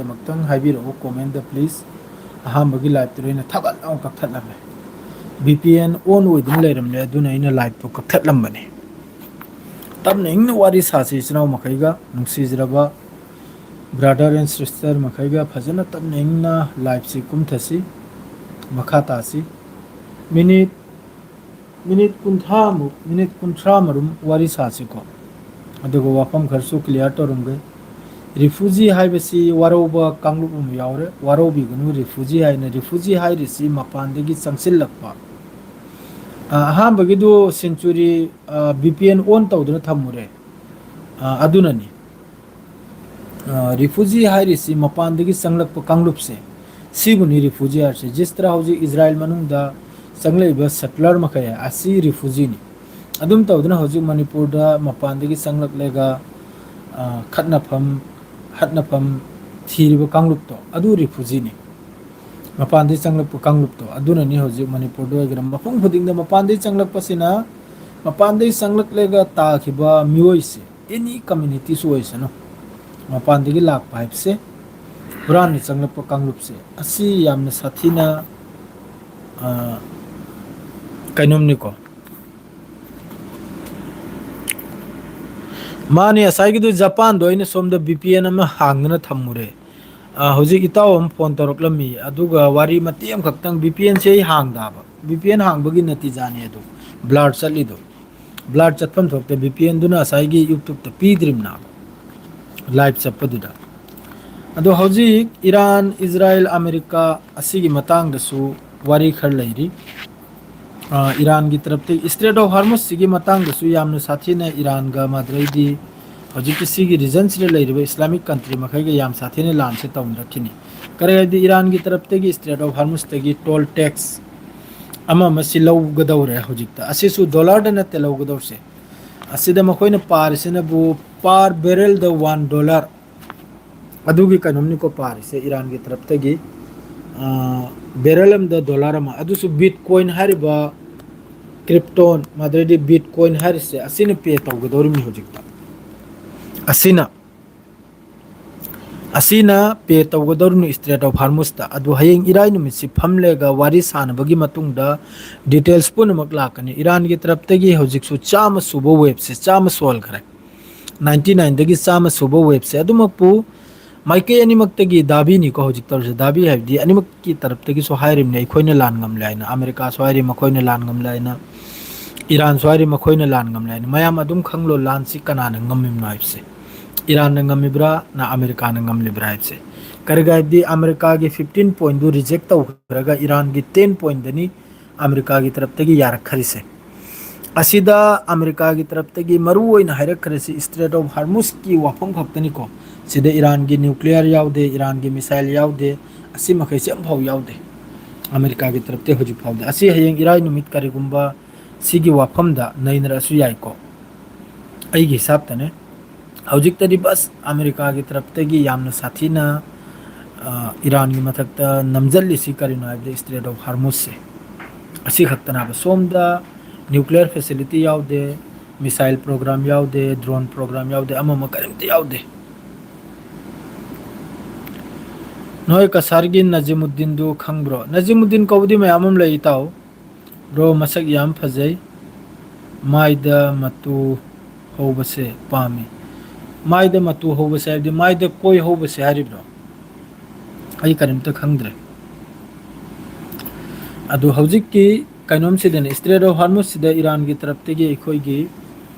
ꯃꯛꯇꯪ ꯍꯥꯏꯕꯤꯔꯛꯎ ꯀꯣꯃꯦꯟꯗ ꯄ꯭ꯂꯤꯖ ꯑꯍꯥꯟꯕꯒꯤ ꯂꯥꯏꯚꯇꯨꯗ ꯑꯩꯅ ꯊꯥꯒꯠ ꯂꯥꯎꯅ ꯀꯛꯊꯠꯂꯝꯃꯦ VPN ꯑꯣꯟ ꯑꯣꯏꯗꯨꯅ ꯂꯩꯔꯝꯂꯦ ꯑꯗꯨꯅ ꯑꯩꯅ ꯂꯥꯏꯚꯇꯨ ꯀꯛꯊꯠꯂꯝꯕꯅꯤ ꯇꯞꯅ ꯏꯪꯅ ꯋꯥꯔꯤ ꯁꯥꯁꯤ ꯏꯆꯤꯟ ꯏꯅꯥꯎ ꯃꯈꯩꯒ ꯅꯨꯡꯁꯤꯖꯔꯕ ꯕ꯭ꯔꯗꯔ ꯑꯦꯟ ꯁꯤꯁꯇꯔ ꯃꯈꯩꯒ ꯐꯖꯅ ꯇꯞꯅ ꯏꯪꯅ ꯂꯥꯏꯚꯁꯤ ꯀꯨꯝꯊꯁꯤ ꯃꯈꯥ ꯇꯥꯁꯤ ꯃꯤꯅꯤꯠ ꯀꯨꯟꯊ꯭ꯔꯥ ꯃꯔꯨꯝ ꯋꯥꯔꯤ ꯁꯥꯁꯤꯀꯣ ꯑꯗꯨꯒ ꯋꯥꯐꯝ ꯈꯔꯁꯨ ꯀ꯭ꯂꯤꯌꯥꯔ ꯇꯧꯔꯝꯒꯦ ꯔꯤꯐ꯭ꯌꯨꯖꯤ ꯍꯥꯏꯕꯁꯤ ꯋꯥꯔꯧꯕ ꯀꯥꯡꯂꯨꯞ ꯑꯃ ꯌꯥꯎꯔꯦ ꯋꯥꯔꯧꯕꯤꯒꯅꯨ ꯔꯤꯐ꯭ꯌꯨꯖꯤ ꯍꯥꯏꯅ ꯔꯤꯐ꯭ꯌꯨꯖꯤ ꯍꯥꯏꯔꯤꯁꯤ ꯃꯄꯥꯟꯗꯒꯤ ꯆꯪꯁꯤꯜꯂꯛꯄ ꯑꯍꯥꯟꯕꯒꯤꯗꯨ ꯁꯦꯟꯆꯨꯔꯤ VPN ꯑꯣꯟ ꯇꯧꯗꯨꯅ ꯊꯝꯃꯨꯔꯦ ꯑꯗꯨꯅꯅꯤ ꯔꯤꯐ꯭ꯌꯨꯖꯤ ꯍꯥꯏꯔꯤꯁꯤ ꯃꯄꯥꯟꯗꯒꯤ ꯆꯪꯂꯛꯄ ꯀꯥꯡꯂꯨꯞꯁꯦ ꯁꯤꯕꯨꯅꯤ ꯔꯤꯐ꯭ꯌꯨꯖꯤ ꯍꯥꯏꯔꯤꯁꯤ ꯖꯤꯁꯇ꯭ꯔꯥ ꯍꯧꯖꯤꯛ ꯏꯖ꯭ꯔꯥꯏꯜ ꯃꯅꯨꯡꯗ ꯆꯪꯂꯛꯏꯕ ꯁꯦꯇꯂꯔ ꯃꯈꯩ ꯑꯁꯤ ꯔꯤꯐ꯭ꯌꯨꯖꯤꯅꯤ ꯑꯗꯨꯝ ꯇꯧꯗꯨꯅ ꯍꯧꯖꯤꯛ ꯃꯅꯤꯄꯨꯔꯗ ꯃꯄꯥꯟꯗꯒꯤ ꯆꯪꯂꯛꯂꯒ ꯈꯠꯅꯐꯝ ꯍꯠꯅꯐꯝ ꯊꯤꯔꯤꯕ ꯀꯥꯡꯂꯨꯞꯇꯣ ꯑꯗꯨ ꯔꯤꯐ꯭ꯌꯨꯖꯤꯅꯤ ꯃꯄꯥꯟꯗꯒꯤ ꯆꯪꯂꯛꯄ ꯀꯥꯡꯂꯨꯞꯇꯣ ꯑꯗꯨꯅꯅꯤ ꯍꯧꯖꯤꯛ ꯃꯅꯤꯄꯨꯔꯗ ꯑꯣꯏꯒꯦꯔꯥ ꯃꯐꯝ ꯈꯨꯗꯤꯡꯗ ꯃꯄꯥꯟꯗꯒꯤ ꯆꯪꯂꯛꯄꯁꯤꯅ ꯃꯄꯥꯟꯗꯒꯤ ꯆꯪꯂꯛꯂꯒ ꯇꯥꯈꯤꯕ ꯃꯤꯑꯣꯏꯁꯦ ꯑꯦꯅꯤ ꯀꯝꯃ꯭ꯌꯨꯅꯤꯇꯤꯁꯨ ꯑꯣꯏꯁꯅꯨ ꯃꯄꯥꯟꯗꯒꯤ ꯂꯥꯛꯄ ꯍꯥꯏꯕꯁꯦ ꯍꯨꯔꯥꯟꯅ ꯆꯪꯂꯛꯄ ꯀꯥꯡꯂꯨꯞꯁꯦ ꯑꯁꯤ ꯌꯥꯝꯅ ꯁꯥꯊꯤꯅ ꯀꯩꯅꯣꯝꯅꯤꯀꯣ ꯃꯥꯅꯦ ꯉꯁꯥꯏꯒꯤꯗꯨ ꯖꯄꯥꯟꯗꯣ ꯑꯩꯅ ꯁꯣꯝꯗ VPN ꯑꯃ ꯍꯥꯡꯗꯅ ꯊꯝꯃꯨꯔꯦ ꯍꯧꯖꯤꯛ ꯏꯇꯥꯎ ꯑꯃ ꯐꯣꯟ ꯇꯧꯔꯛꯂꯝꯃꯤ ꯑꯗꯨꯒ ꯋꯥꯔꯤ ꯃꯇꯦꯛ ꯑꯃꯈꯛꯇꯪ VPNꯁꯦ ꯑꯩ ꯍꯥꯡꯗꯕ VPN ꯍꯥꯡꯕꯒꯤ ꯅꯇꯤꯖꯥꯅꯤ ꯑꯗꯨ ꯕ꯭ꯂꯥꯔ ꯆꯠꯂꯤꯗꯣ ꯕ꯭ꯂꯥꯔ ꯆꯠꯐꯝ ꯊꯣꯛꯇꯦ VPNꯗꯨꯅ ꯉꯁꯥꯏꯒꯤ ꯌꯨꯇꯨꯕꯇ ꯄꯤꯗ꯭ꯔꯤꯕꯅꯦꯕ ꯂꯥꯏꯚ ꯆꯠꯄꯗꯨꯗ ꯑꯗꯣ ꯍꯧꯖꯤꯛ ꯏꯔꯥꯟ ꯏꯖ꯭ꯔꯥꯏꯜ ꯑꯃꯦꯔꯤꯀꯥ ꯑꯁꯤꯒꯤ ꯃꯇꯥꯡꯗꯁꯨ ꯋꯥꯔꯤ ꯈꯔ ꯂꯩꯔꯤ ꯏꯔꯥꯟꯒꯤ ꯇꯔꯞꯇ ꯏꯁꯇ꯭ꯔꯦꯠ ꯑꯣꯐ ꯍꯥꯔꯃꯨꯁꯁꯤꯒꯤ ꯃꯇꯥꯡꯗꯁꯨ ꯌꯥꯝꯅ ꯁꯥꯊꯤꯅ ꯏꯔꯥꯟꯒ ꯃꯥꯗ꯭ꯔꯩꯗꯤ ꯍꯧꯖꯤꯛꯀꯤ ꯁꯤꯒꯤ ꯔꯤꯖꯟꯁꯤꯗ ꯂꯩꯔꯤꯕ ꯏꯁꯂꯥꯃꯤꯛ ꯀꯟꯇ꯭ꯔꯤ ꯃꯈꯩꯒ ꯌꯥꯝ ꯁꯥꯊꯤꯅ ꯂꯥꯟꯁꯦ ꯇꯧꯅꯔꯛꯈꯤꯅꯤ ꯀꯔꯤ ꯍꯥꯏꯗꯤ ꯏꯔꯥꯟꯒꯤ ꯇꯔꯞꯇꯒꯤ ꯏꯁꯇ꯭ꯔꯦꯠ ꯑꯣꯐ ꯍꯥꯔꯃꯨꯁꯇꯒꯤ ꯇꯣꯜ ꯇꯦꯛꯁ ꯑꯃꯁꯤ ꯂꯧꯒꯗꯧꯔꯦ ꯍꯧꯖꯤꯛꯇ ꯑꯁꯤꯁꯨ ꯗꯣꯂꯔꯗ ꯅꯠꯇꯦ ꯂꯧꯒꯗꯧꯔꯤꯁꯦ ꯑꯁꯤꯗ ꯃꯈꯣꯏꯅ ꯄꯥꯔꯤꯁꯤꯅꯕꯨ ꯄꯥꯔ ꯕꯦꯔꯦꯜꯗ $1 ꯑꯗꯨꯒꯤ ꯀꯩꯅꯣꯝꯅꯤꯀꯣ ꯄꯥꯔꯤꯁꯦ ꯏꯔꯥꯟꯒꯤ ꯇꯔꯞꯇꯒꯤ ꯕꯦꯔꯦꯜ ꯑꯃꯗ $1 ꯑꯃ ꯑꯗꯨꯁꯨ ꯕꯤꯠ ꯀꯣꯏꯟ ꯍꯥꯏꯔꯤꯕ ꯀ꯭ꯔꯤꯞꯇꯣꯟ ꯃꯗꯩꯗꯤ ꯕꯤꯠ ꯀꯣꯏꯟ ꯍꯥꯏꯔꯤꯁꯦ ꯑꯁꯤꯅ ꯄꯦ ꯇꯧꯒꯗꯧꯔꯤꯕꯅꯤ ꯍꯧꯖꯤꯛꯇ ꯑꯁꯤꯅ ꯄꯦ ꯇꯧꯒꯗꯧꯔꯤꯕꯅꯤ ꯏꯁꯇ꯭ꯔꯦꯠ ꯑꯣꯐ ꯍꯥꯔꯃꯨꯁꯇ ꯑꯗꯨ ꯍꯌꯦꯡ ꯏꯔꯥꯏ ꯅꯨꯃꯤꯠꯁꯤ ꯐꯝꯂꯒ ꯋꯥꯔꯤ ꯁꯥꯟꯅꯕꯒꯤ ꯃꯇꯨꯡꯗ ꯗꯤꯇꯦꯜꯁ ꯄꯨꯝꯅꯃꯛ ꯂꯥꯛꯀꯅꯤ ꯏꯔꯥꯟꯒꯤ ꯇꯔꯞꯇꯒꯤ ꯍꯧꯖꯤꯛꯁꯨ 100 ꯁꯨꯕ ꯋꯦꯕꯁꯦ 100 ꯁꯣꯜꯈ꯭ꯔꯦ 99ꯗꯒꯤ 100 ꯁꯨꯕ ꯋꯦꯕꯁꯦ ꯑꯗꯨꯃꯛꯄꯨ ꯃꯥꯏꯀꯩ ꯑꯅꯤꯃꯛꯇꯒꯤ ꯗꯥꯕꯤꯅꯤꯀꯣ ꯍꯧꯖꯤꯛ ꯇꯧꯔꯤꯁꯦ ꯗꯥꯕꯤ ꯍꯥꯏꯕꯗꯤ ꯑꯅꯤꯃꯛꯀꯤ ꯇꯔꯞꯇꯒꯤꯁꯨ ꯍꯥꯏꯔꯤꯕꯅꯤ ꯑꯩꯈꯣꯏꯅ ꯂꯥꯟ ꯉꯝꯂꯦ ꯍꯥꯏꯅ ꯑꯃꯦꯔꯤꯀꯥꯁꯨ ꯍꯥꯏꯔꯤ ꯃꯈꯣꯏꯅ ꯂꯥꯟ ꯉꯝꯂꯦ ꯍꯥꯏꯅ ꯏꯔꯥꯟꯁꯨ ꯍꯥꯏꯔꯤ ꯃꯈꯣꯏꯅ ꯂꯥꯟ ꯉꯝꯂꯦ ꯍꯥꯏꯅ ꯃꯌꯥꯝ ꯑꯗꯨꯝ ꯈꯪꯂꯣ ꯂꯥꯟꯁꯤ ꯀꯅꯥꯅ ꯉꯝꯃꯤꯕꯅꯣ ꯍꯥꯏꯕꯁꯦ ꯏꯔꯥꯟꯅ ꯉꯝꯃꯤꯕ꯭ꯔꯥ ꯅ ꯑꯃꯦꯔꯤꯀꯥꯅ ꯉꯝꯂꯤꯕ꯭ꯔꯥ ꯍꯥꯏꯕꯁꯦ ꯀꯔꯤꯒꯤ ꯍꯥꯏꯕꯗꯤ ꯑꯃꯦꯔꯤꯀꯥꯒꯤ 15 ꯄꯣꯏꯟꯗꯨ ꯔꯤꯖꯦꯛ ꯇꯧꯈ꯭ꯔꯒ ꯏꯔꯥꯟꯒꯤ 10 ꯄꯣꯏꯟꯗꯅꯤ ꯑꯃꯦꯔꯤꯀꯥꯒꯤ ꯇꯔꯞꯇꯒꯤ ꯌꯥꯔꯛꯈ꯭ꯔꯤꯁꯦ ꯑꯁꯤꯗ ꯑꯃꯦꯔꯤꯀꯥꯒꯤ ꯇꯔꯞꯇꯒꯤ ꯃꯔꯨꯑꯣꯏꯅ ꯍꯥꯏꯔꯛꯈ꯭ꯔꯤꯁꯤ ꯏꯁꯇ꯭ꯔꯦꯠ ꯑꯣꯐ ꯍꯥꯔꯃꯨꯁꯀꯤ ꯋꯥꯐꯝ ꯈꯛꯇꯅꯤꯀꯣ ꯁꯤꯗ ꯏꯔꯥꯟꯒꯤ ꯅ꯭ꯌꯨꯀ꯭ꯂꯤꯌꯔ ꯌꯥꯎꯗꯦ ꯏꯔꯥꯟꯒꯤ ꯃꯤꯁꯥꯏꯜ ꯌꯥꯎꯗꯦ ꯑꯁꯤ ꯃꯈꯩꯁꯦ ꯑꯃꯐꯥꯎ ꯌꯥꯎꯗꯦ ꯑꯃꯦꯔꯤꯀꯥꯒꯤ ꯇꯔꯞꯇ ꯍꯧꯖꯤꯛ ꯐꯥꯎꯗ ꯑꯁꯤ ꯍꯌꯦꯡ ꯏꯔꯥꯏ ꯅꯨꯃꯤꯠ ꯀꯔꯤꯒꯨꯝꯕ ꯁꯤꯒꯤ ꯋꯥꯐꯝꯗ ꯅꯩꯅꯔꯛꯑꯁꯨ ꯌꯥꯏꯀꯣ ꯑꯩꯒꯤ ꯍꯤꯁꯥꯞꯇꯅꯦ ꯍꯧꯖꯤꯛꯇꯗꯤ ꯕꯁ ꯑꯃꯦꯔꯤꯀꯥꯒꯤ ꯇꯔꯞꯇꯒꯤ ꯌꯥꯝꯅ ꯁꯥꯊꯤꯅ ꯏꯔꯥꯟꯒꯤ ꯃꯊꯛꯇ ꯅꯝꯁꯤꯜꯂꯤꯁꯤ ꯀꯔꯤꯅꯣ ꯍꯥꯏꯕꯗ ꯏꯁꯇ꯭ꯔꯦꯠ ꯑꯣꯐ ꯍꯥꯔꯃꯨꯁꯁꯦ ꯑꯁꯤ ꯈꯛꯇꯅꯦꯕ ꯁꯣꯝꯗ ꯅ꯭ꯌꯨꯀ꯭ꯂꯤꯌꯔ ꯐꯦꯁꯤꯂꯤꯇꯤ ꯌꯥꯎꯗꯦ ꯃꯤꯁꯥꯏꯜ ꯄ꯭ꯔꯣꯒ꯭ꯔꯥꯝ ꯌꯥꯎꯗꯦ ꯗ꯭ꯔꯣꯟ ꯄ꯭ꯔꯣꯒ꯭ꯔꯥꯝ ꯌꯥꯎꯗꯦ ꯑꯃ ꯀꯔꯤꯝꯇ ꯌꯥꯎꯗꯦ ꯅꯣꯏ ꯀꯁꯥꯔꯒꯤ ꯅꯖꯤꯃꯨꯗꯤꯟꯗꯨ ꯈꯪꯕ꯭ꯔꯣ ꯅꯖꯤꯃꯨꯗꯤꯟ ꯀꯧꯕꯗꯤ ꯃꯌꯥꯝ ꯑꯃ ꯂꯩ ꯏꯇꯥꯎ ꯕ꯭ꯔꯣ ꯃꯁꯛ ꯌꯥꯝ ꯐꯖꯩ ꯃꯥꯏꯗ ꯃꯇꯨ ꯍꯧꯕꯁꯦ ꯄꯥꯝꯃꯤ ꯃꯥꯏꯗ ꯃꯇꯨ ꯍꯧꯕꯁꯦ ꯍꯥꯏꯕꯗꯤ ꯃꯥꯏꯗ ꯀꯣꯏ ꯍꯧꯕꯁꯦ ꯍꯥꯏꯔꯤꯕ꯭ꯔꯣ ꯑꯩ ꯀꯔꯤꯝꯇ ꯈꯪꯗ꯭ꯔꯦ ꯑꯗꯨ ꯍꯧꯖꯤꯛꯀꯤ ꯀꯩꯅꯣꯝꯁꯤꯗꯅꯤ ꯏꯁꯇ꯭ꯔꯦꯠ ꯑꯣꯐ ꯍꯥꯔꯃꯨꯁꯁꯤꯗ ꯏꯔꯥꯟꯒꯤ ꯇꯔꯞꯇꯒꯤ ꯑꯩꯈꯣꯏꯒꯤ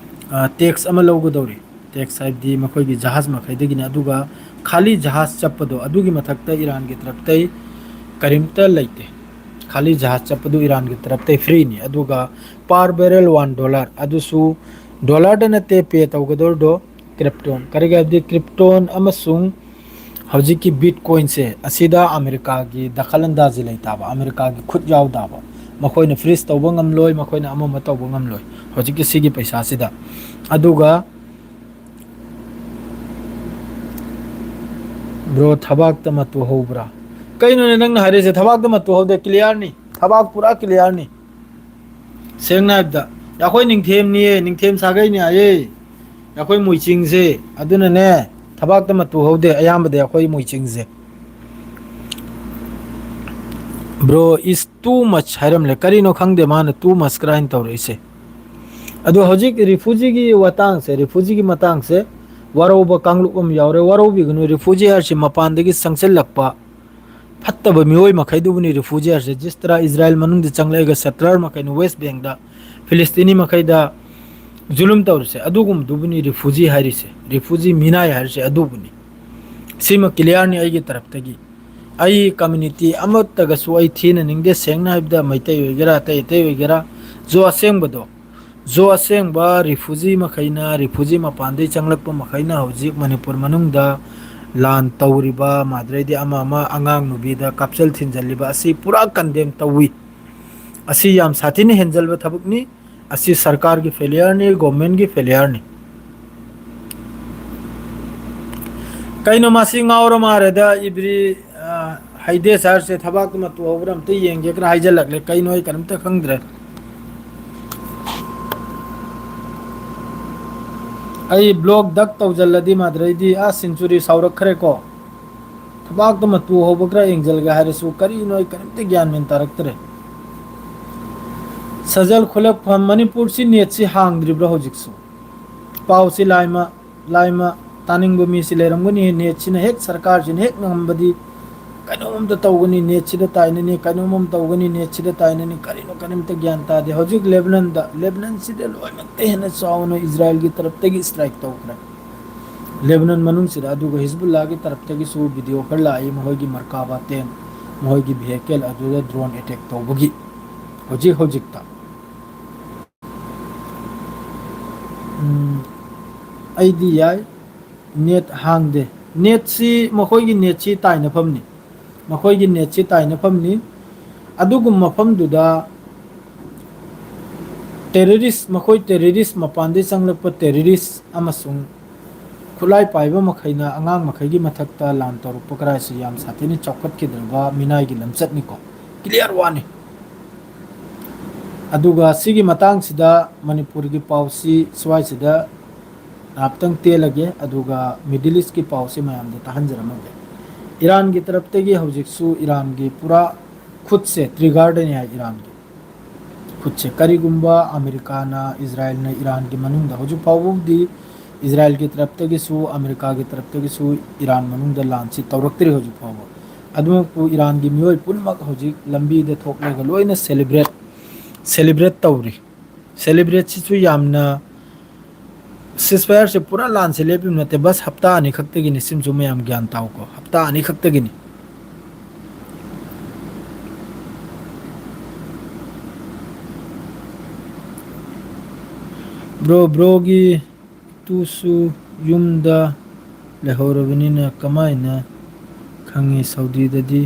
ꯇꯦꯛꯁ ꯑꯃ ꯂꯧꯒꯗꯧꯔꯤ ꯇꯦꯛꯁ ꯍꯥꯏꯕꯗꯤ ꯃꯈꯣꯏꯒꯤ ꯖꯍꯥꯖ ꯃꯈꯩꯗꯒꯤꯅꯤ ꯑꯗꯨꯒ ꯈꯥꯂꯤ ꯖꯍꯥꯖ ꯆꯠꯄꯗꯣ ꯑꯗꯨꯒꯤ ꯃꯊꯛꯇ ꯏꯔꯥꯟꯒꯤ ꯇꯔꯞꯇꯩ ꯀꯔꯤꯝꯇ ꯂꯩꯇꯦ ꯈꯥꯂꯤ ꯖꯍꯥꯖ ꯆꯠꯄꯗꯨ ꯏꯔꯥꯟꯒꯤ ꯇꯔꯞꯇꯩ ꯐ꯭ꯔꯤꯅꯤ ꯑꯗꯨꯒ ꯄꯥꯔ ꯕꯦꯔꯦꯜ $1 ꯑꯗꯨꯁꯨ ꯗꯣꯂꯔꯗ ꯅꯠꯇꯦ ꯄꯦ ꯇꯧꯒꯗꯧꯔꯤꯗꯣ ꯀ꯭ꯔꯤꯞꯇꯣꯟ ꯀꯔꯤꯒꯤ ꯍꯥꯏꯕꯗꯤ ꯀ꯭ꯔꯤꯞꯇꯣꯟ ꯑꯃꯁꯨꯡ ꯍꯧꯖꯤꯛꯀꯤ ꯕꯤꯠ ꯀꯣꯏꯟꯁꯦ ꯑꯁꯤꯗ ꯑꯃꯦꯔꯤꯀꯥꯒꯤ ꯗꯈꯜ ꯑꯟꯗꯥꯖꯤ ꯂꯩꯇꯥꯕ ꯑꯃꯦꯔꯤꯀꯥꯒꯤ ꯈꯨꯠ ꯌꯥꯎꯗꯕ ꯃꯈꯣꯏꯅ ꯐ꯭ꯔꯤꯖ ꯇꯧꯕ ꯉꯝꯂꯣꯏ ꯃꯈꯣꯏꯅ ꯑꯃ ꯇꯧꯕ ꯉꯝꯂꯣꯏ ꯍꯧꯖꯤꯛꯀꯤ ꯁꯤꯒꯤ ꯄꯩꯁꯥꯁꯤꯗ ꯑꯗꯨꯒ ꯕ꯭ꯔꯣ ꯊꯕꯥꯛꯇ ꯃꯇꯨ ꯍꯧꯕ꯭ꯔꯥ ꯀꯩꯅꯣꯅꯦ ꯅꯪꯅ ꯍꯥꯏꯔꯤꯁꯦ ꯊꯕꯥꯛꯇ ꯃꯇꯨ ꯍꯧꯗꯦ ꯀ꯭ꯂꯤꯌꯥꯔꯅꯤ ꯊꯕꯥꯛ ꯄꯨꯔꯥ ꯀ꯭ꯂꯤꯌꯥꯔꯅꯤ ꯁꯦꯡꯅ ꯍꯥꯏꯕꯗ ꯑꯩꯈꯣꯏ ꯅꯤꯡꯊꯦꯝꯅꯤꯌꯦ ꯅꯤꯡꯊꯦꯝ ꯁꯥꯒꯩꯅꯦ ꯍꯥꯏꯌꯦ ꯑꯩꯈꯣꯏ ꯃꯣꯏꯆꯤꯡꯁꯦ ꯑꯗꯨꯅꯅꯦ ꯊꯕꯥꯛꯇ ꯃꯇꯨ ꯍꯧꯗꯦ ꯑꯌꯥꯝꯕꯗꯤ ꯑꯩꯈꯣꯏ ꯃꯣꯏꯆꯤꯡꯁꯦ ꯕ꯭ꯔꯣ ꯏꯁ ꯇꯨ ꯃꯆ ꯍꯥꯏꯔꯝꯂꯦ ꯀꯔꯤꯅꯣ ꯈꯪꯗꯦ ꯃꯥꯅ ꯇꯨ ꯃꯆ ꯀ꯭ꯔꯥꯏꯅ ꯇꯧꯔꯛꯏꯁꯦ ꯑꯗꯣ ꯍꯧꯖꯤꯛ ꯔꯤꯐꯨꯖꯤꯒꯤ ꯋꯥꯇꯥꯡꯁꯦ ꯔꯤꯐꯨꯖꯤꯒꯤ ꯃꯇꯥꯡꯁꯦ ꯋꯥꯔꯧꯕ ꯀꯥꯡꯂꯨꯞ ꯑꯃ ꯌꯥꯎꯔꯦ ꯋꯥꯔꯧꯕꯤꯒꯅꯨ ꯔꯤꯐꯨꯖꯤ ꯍꯥꯏꯔꯁꯤ ꯃꯄꯥꯟꯗꯒꯤ ꯆꯪꯁꯤꯜꯂꯛꯄ ꯐꯠꯇꯕ ꯃꯤꯑꯣꯏ ꯃꯈꯩꯗꯨꯕꯨꯅꯤ ꯔꯤꯐꯨꯖꯤ ꯍꯥꯏꯔꯁꯤ ꯖꯤꯁꯇꯔꯥ ꯏꯖ꯭ꯔꯥꯏꯜ ꯃꯅꯨꯡꯗ ꯆꯪꯂꯛꯑꯒ ꯁꯦꯇꯂꯔ ꯃꯈꯩꯅ ꯋꯦꯁ ꯕꯦꯡꯗ ꯐꯤꯂꯤꯁꯇꯤꯅꯤ ꯃꯈꯩꯗ ꯖꯨꯂꯨꯝ ꯇꯧꯔꯤꯁꯦ ꯑꯗꯨꯒꯨꯝꯕꯗꯨꯕꯨꯅꯤ ꯔꯤꯐꯨꯖꯤ ꯍꯥꯏꯔꯤꯁꯦ ꯔꯤꯐꯨꯖꯤ ꯃꯤꯅꯥꯏ ꯍꯥꯏꯔꯤꯁꯦ ꯑꯗꯨꯕꯨꯅꯤ ꯁꯤꯃ ꯀ꯭ꯂꯤꯌꯥꯔꯅꯤ ꯑꯩꯒꯤ ꯇꯔꯞꯇꯒꯤ ꯑꯩ ꯀꯝꯃꯨꯅꯤꯇꯤ ꯑꯃꯠꯇꯒꯁꯨ ꯑꯩ ꯊꯤꯅꯅꯤꯡꯗꯦ ꯁꯦꯡꯅ ꯍꯥꯏꯕꯗ ꯃꯩꯇꯩ ꯑꯣꯏꯒꯦꯔꯥ ꯑꯇꯩ ꯑꯇꯩ ꯑꯣꯏꯒꯦꯔꯥ ꯖꯣ ꯑꯁꯦꯡꯕꯗꯣ ꯖꯣ ꯑꯁꯦꯡꯕ ꯔꯤꯐꯨꯖꯤ ꯃꯈꯩꯅ ꯔꯤꯐꯨꯖꯤ ꯃꯄꯥꯟꯗꯒꯤ ꯆꯪꯂꯛꯄ ꯃꯈꯩꯅ ꯍꯧꯖꯤꯛ ꯃꯅꯤꯄꯨꯔ ꯃꯅꯨꯡꯗ ꯂꯥꯟ ꯇꯧꯔꯤꯕ ꯃꯗꯩꯗꯤ ꯑꯃ ꯑꯉꯥꯡ ꯅꯨꯕꯤꯗ ꯀꯥꯞꯁꯤꯜ ꯊꯤꯟꯖꯤꯜꯂꯤꯕ ꯑꯁꯤ ꯄꯨꯔꯥ ꯀꯟꯗꯦꯝ ꯇꯧꯋꯤ ꯑꯁꯤ ꯌꯥꯝ ꯁꯥꯊꯤꯅ ꯍꯦꯟꯖꯜꯕ ꯊꯕꯛꯅꯤ ꯑꯁꯤ ꯁꯔꯀꯥꯔꯒꯤ ꯐꯦꯂꯤꯌꯔꯅꯤ ꯒꯣꯚꯔꯟꯃꯦꯟꯠꯒꯤ ꯐꯦꯂꯤꯌꯔꯅꯤ ꯀꯩꯅꯣ ꯃꯁꯤ ꯉꯥꯎꯔ ꯃꯥꯜꯂꯦꯗ ꯏꯕ꯭ꯔꯤ ꯍꯩꯗꯦ ꯁꯥꯔꯁꯦ ꯊꯕꯥꯛꯇꯨ ꯃꯇꯨ ꯍꯧꯕ꯭ꯔꯥ ꯑꯝꯇ ꯌꯦꯡꯒꯦ ꯈꯔ ꯍꯥꯏꯖꯤꯜꯂꯛꯂꯦ ꯀꯩꯅꯣ ꯑꯩ ꯀꯔꯤꯝꯇ ꯈꯪꯗ꯭ꯔꯦ ꯑꯩ ꯕ꯭ꯂꯣꯛ ꯗꯛ ꯇꯧꯖꯜꯂꯗꯤ ꯃꯗꯩꯗꯤ ꯁꯦꯟꯆꯨꯔꯤ ꯁꯥꯎꯔꯛꯈ꯭ꯔꯦꯀꯣ ꯊꯕꯥꯛꯇ ꯃꯇꯨ ꯍꯧꯕ ꯈꯔ ꯌꯦꯡꯁꯤꯜꯒꯦ ꯍꯥꯏꯔꯁꯨ ꯀꯔꯤꯅꯣ ꯑꯩ ꯀꯔꯤꯝꯇ ꯒ꯭ꯌꯥꯟ ꯃꯦꯟ ꯇꯥꯔꯛꯇ꯭ꯔꯦ ꯁꯖꯜ ꯈꯨꯂꯛꯐꯝ ꯃꯅꯤꯄꯨꯔꯁꯤ ꯅꯦꯠꯁꯤ ꯍꯥꯡꯗ꯭ꯔꯤꯕ꯭ꯔꯥ ꯍꯧꯖꯤꯛꯁꯨ ꯄꯥꯎꯁꯤ ꯂꯥꯏꯃ ꯇꯥꯅꯤꯡꯕ ꯃꯤꯁꯤ ꯂꯩꯔꯝꯒꯅꯤ ꯅꯦꯠꯁꯤꯅ ꯍꯦꯛ ꯁꯔꯀꯥꯔꯁꯤꯅ ꯍꯦꯛ ꯉꯝꯕꯗꯤ ꯀꯩꯅꯣꯝꯇ ꯇꯧꯒꯅꯤ ꯅꯦꯠꯁꯤꯗ ꯇꯥꯏꯅꯅꯤ ꯀꯩꯅꯣꯝ ꯇꯧꯒꯅꯤ ꯅꯦꯠꯁꯤꯗ ꯇꯥꯏꯅꯅꯤ ꯀꯔꯤꯅꯣ ꯀꯔꯤꯝꯇ ꯒ꯭ꯌꯥꯟ ꯇꯥꯗꯦ ꯍꯧꯖꯤꯛ ꯂꯦꯕꯅꯟꯁꯤꯗ ꯂꯣꯏꯅꯃꯛꯇ ꯍꯦꯟꯅ ꯆꯥꯎꯅ ꯏꯖ꯭ꯔꯥꯏꯜꯒꯤ ꯇꯔꯞꯇꯒꯤ ꯏꯁꯇ꯭ꯔꯥꯏꯛ ꯇꯧꯈ꯭ꯔꯦ ꯂꯦꯕꯅꯟ ꯃꯅꯨꯡꯁꯤꯗ ꯑꯗꯨꯒ ꯍꯤꯖꯕꯨꯜꯂꯥꯍꯒꯤ ꯇꯔꯞꯇꯒꯤꯁꯨ ꯚꯤꯗꯤꯑꯣ ꯈꯔ ꯂꯥꯛꯏ ꯃꯈꯣꯏꯒꯤ ꯃꯔꯀꯥꯕꯥ ꯇꯦꯡ ꯃꯈꯣꯏꯒꯤ ꯚꯦꯍꯤꯀꯜ ꯑꯗꯨꯗ ꯗ꯭ꯔꯣꯟ ꯑꯦꯇꯦꯛ ꯇꯧꯕꯒꯤ ꯍꯧꯖꯤꯛꯇ ꯑꯩꯗꯤ ꯌꯥꯏ ꯅꯦꯠ ꯍꯥꯡꯗꯦ ꯅꯦꯠꯁꯤ ꯃꯈꯣꯏꯒꯤ ꯅꯦꯠꯁꯤ ꯇꯥꯏꯅꯐꯝꯅꯤ ꯃꯈꯣꯏꯒꯤ ꯅꯦꯠꯁꯤ ꯇꯥꯏꯅꯐꯝꯅꯤ ꯑꯗꯨꯒꯨꯝꯕ ꯃꯐꯝꯗꯨꯗ ꯇꯦꯔꯔꯤꯁ ꯃꯈꯣꯏ ꯇꯦꯔꯔꯤꯁ ꯃꯄꯥꯟꯗꯒꯤ ꯆꯪꯂꯛꯄ ꯇꯦꯔꯔꯤꯁ ꯑꯃꯁꯨꯡ ꯈꯨꯠꯂꯥꯏ ꯄꯥꯏꯕ ꯃꯈꯩꯅ ꯑꯉꯥꯡ ꯃꯈꯩꯒꯤ ꯃꯊꯛꯇ ꯂꯥꯟ ꯇꯧꯔꯛꯄ ꯈꯔꯁꯤ ꯌꯥꯝ ꯁꯥꯊꯤꯅ ꯆꯥꯎꯈꯠꯈꯤꯗ꯭ꯔꯕ ꯃꯤꯅꯥꯏꯒꯤ ꯂꯝꯆꯠꯅꯤꯀꯣ ꯀ꯭ꯂꯤꯌꯥꯔ ꯋꯥꯅꯤ ꯑꯗꯨꯒ ꯁꯤꯒꯤ ꯃꯇꯥꯡꯁꯤꯗ ꯃꯅꯤꯄꯨꯔꯒꯤ ꯄꯥꯎꯁꯤ ꯁ꯭ꯋꯥꯏꯁꯤꯗ ꯉꯥꯏꯍꯥꯛꯇꯪ ꯇꯦꯜꯂꯒꯦ ꯑꯗꯨꯒ ꯃꯤꯗꯜ ꯏꯁꯀꯤ ꯄꯥꯎꯁꯤ ꯃꯌꯥꯝꯗ ꯇꯥꯍꯟꯖꯔꯝꯃꯒꯦ ꯏꯔꯥꯟꯒꯤ ꯇꯔꯞꯇꯒꯤ ꯍꯧꯖꯤꯛꯁꯨ ꯏꯔꯥꯟꯒꯤ ꯄꯨꯔꯥ ꯈꯨꯠꯁꯦ ꯇ꯭ꯔꯤꯒꯥꯔꯗꯅꯤ ꯍꯥꯏ ꯏꯔꯥꯟꯒꯤ ꯈꯨꯠꯁꯦ ꯀꯔꯤꯒꯨꯝꯕ ꯑꯃꯦꯔꯤꯀꯥꯅ ꯏꯖ꯭ꯔꯥꯏꯜꯅ ꯏꯔꯥꯟꯒꯤ ꯃꯅꯨꯡꯗ ꯍꯧꯖꯤꯛ ꯐꯥꯎꯕꯕꯨꯗꯤ ꯏꯖ꯭ꯔꯥꯏꯜꯒꯤ ꯇꯔꯞꯇꯒꯤꯁꯨ ꯑꯃꯦꯔꯤꯀꯥꯒꯤ ꯇꯔꯞꯇꯒꯤꯁꯨ ꯏꯔꯥꯟ ꯃꯅꯨꯡꯗ ꯂꯥꯟꯁꯤ ꯇꯧꯔꯛꯇ꯭ꯔꯤ ꯍꯧꯖꯤꯛ ꯐꯥꯎꯕ ꯑꯗꯨꯃꯛꯄꯨ ꯏꯔꯥꯟꯒꯤ ꯃꯤꯑꯣꯏ ꯄꯨꯝꯅꯃꯛ ꯍꯧꯖꯤꯛ ꯂꯝꯕꯤꯗ ꯊꯣꯛꯂꯒ ꯂꯣꯏꯅ ꯁꯦꯂꯦꯕ꯭ꯔꯦꯠ ꯇꯧꯔꯤ ꯁꯦꯂꯦꯕ꯭ꯔꯦꯠꯁꯤꯁꯨ ꯌꯥꯝꯅ ꯁꯤꯁꯐꯥꯌꯔꯁꯦ ꯄꯨꯔꯥ ꯂꯥꯟꯁꯦ ꯂꯦꯞꯄꯤꯕ ꯅꯠꯇꯦ ꯕꯁ ꯍꯞꯇꯥ ꯑꯅꯤ ꯈꯛꯇꯒꯤꯅꯤ ꯁꯤꯃꯁꯨ ꯃꯌꯥꯝ ꯒ꯭ꯌꯥꯟ ꯇꯥꯎꯀꯣ ꯍꯞꯇꯥ ꯑꯅꯤ ꯈꯛꯇꯒꯤꯅꯤ ꯕ꯭ꯔꯣꯒꯤ ꯇꯨꯁꯨ ꯌꯨꯝꯗ ꯂꯩꯍꯧꯔꯕꯅꯤꯅ ꯀꯃꯥꯏꯅ ꯈꯪꯉꯤ ꯁꯥꯎꯗꯤꯗꯗꯤ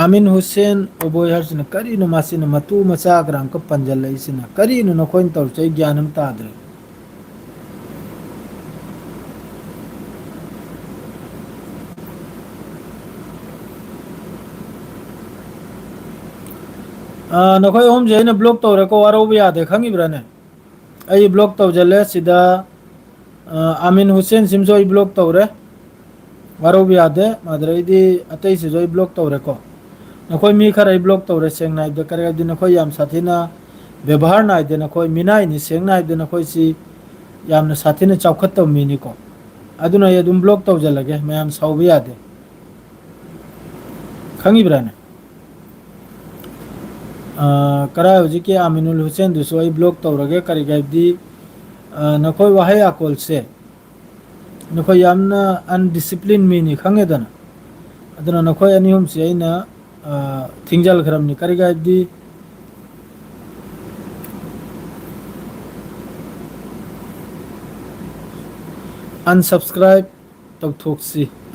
ꯑꯃꯤꯟ ꯍꯨꯁꯦꯟ ꯑꯣꯕꯣꯏ ꯍꯥꯏꯔꯤꯁꯤꯅ ꯀꯔꯤꯅꯣ ꯃꯁꯤꯅ ꯃꯇꯨ ꯃꯆꯥ ꯈꯔ ꯑꯃꯨꯛꯀ ꯄꯟꯁꯤꯜꯂꯛꯏꯁꯤꯅ ꯀꯔꯤꯅꯣ ꯅꯈꯣꯏꯅ ꯇꯧꯔꯤꯁꯦ ꯑꯩ ꯒ꯭ꯌꯥꯟ ꯑꯃ ꯇꯥꯗ꯭ꯔꯦ ꯅꯈꯣꯏ ꯑꯍꯨꯝꯁꯦ ꯑꯩꯅ ꯕ꯭ꯂꯣꯛ ꯇꯧꯔꯦꯀꯣ ꯋꯥꯔꯧꯕ ꯌꯥꯗꯦ ꯈꯪꯉꯤꯕ꯭ꯔꯥꯅꯦ ꯑꯩ ꯕ꯭ꯂꯣꯛ ꯇꯧꯁꯤꯜꯂꯦ ꯁꯤꯗ ꯑꯃꯤꯟ ꯍꯨꯁꯦꯟ ꯁꯤꯝꯁꯨ ꯑꯩ ꯕ꯭ꯂꯣꯛ ꯇꯧꯔꯦ ꯋꯥꯔꯧꯕ ꯌꯥꯗꯦ ꯃꯗꯩꯗꯤ ꯑꯇꯩꯁꯤꯁꯨ ꯑꯩ ꯕ꯭ꯂꯣꯛ ꯇꯧꯔꯦꯀꯣ ꯅꯈꯣꯏ ꯃꯤ ꯈꯔ ꯑꯩ ꯕ꯭ꯂꯣꯛ ꯇꯧꯔꯦ ꯁꯦꯡꯅ ꯍꯥꯏꯕꯗ ꯀꯔꯤ ꯍꯥꯏꯕꯗꯤ ꯅꯈꯣꯏ ꯌꯥꯝ ꯁꯥꯊꯤꯅ ꯕꯦꯕꯥꯔ ꯅꯥꯏꯗꯦ ꯅꯈꯣꯏ ꯃꯤꯅꯥꯏꯅꯤ ꯁꯦꯡꯅ ꯍꯥꯏꯕꯗ ꯅꯈꯣꯏꯁꯤ ꯌꯥꯝꯅ ꯁꯥꯊꯤꯅ ꯆꯥꯎꯈꯠꯇꯕ ꯃꯤꯅꯤꯀꯣ ꯑꯗꯨꯅ ꯑꯩ ꯑꯗꯨꯝ ꯕ꯭ꯂꯣꯛ ꯇꯧꯁꯤꯜꯂꯒꯦ ꯃꯌꯥꯝ ꯁꯥꯎꯕ ꯌꯥꯗꯦ ꯈꯪꯉꯤꯕ꯭ꯔꯥꯅꯦ ꯀꯔꯥꯏ ꯍꯧꯖꯤꯛꯀꯤ ꯑꯃꯤꯅꯨꯜ ꯍꯨꯁꯦꯟꯗꯨꯁꯨ ꯑꯩ ꯕ꯭ꯂꯣꯛ ꯇꯧꯔꯒꯦ ꯀꯔꯤꯒꯤ ꯍꯥꯏꯕꯗꯤ ꯅꯈꯣꯏ ꯋꯥꯍꯩ ꯑꯀꯣꯜꯁꯦ ꯅꯈꯣꯏ ꯌꯥꯝꯅ ꯑꯟꯗꯤꯁꯤꯄ꯭ꯂꯤꯟ ꯃꯤꯅꯤ ꯈꯪꯉꯦꯗꯅ ꯑꯗꯨꯅ ꯅꯈꯣꯏ ꯑꯅꯤ ꯑꯍꯨꯝꯁꯤ ꯑꯩꯅ ꯊꯤꯡꯖꯤꯜꯈ꯭ꯔꯕꯅꯤ ꯀꯔꯤꯒꯤ ꯍꯥꯏꯕꯗꯤ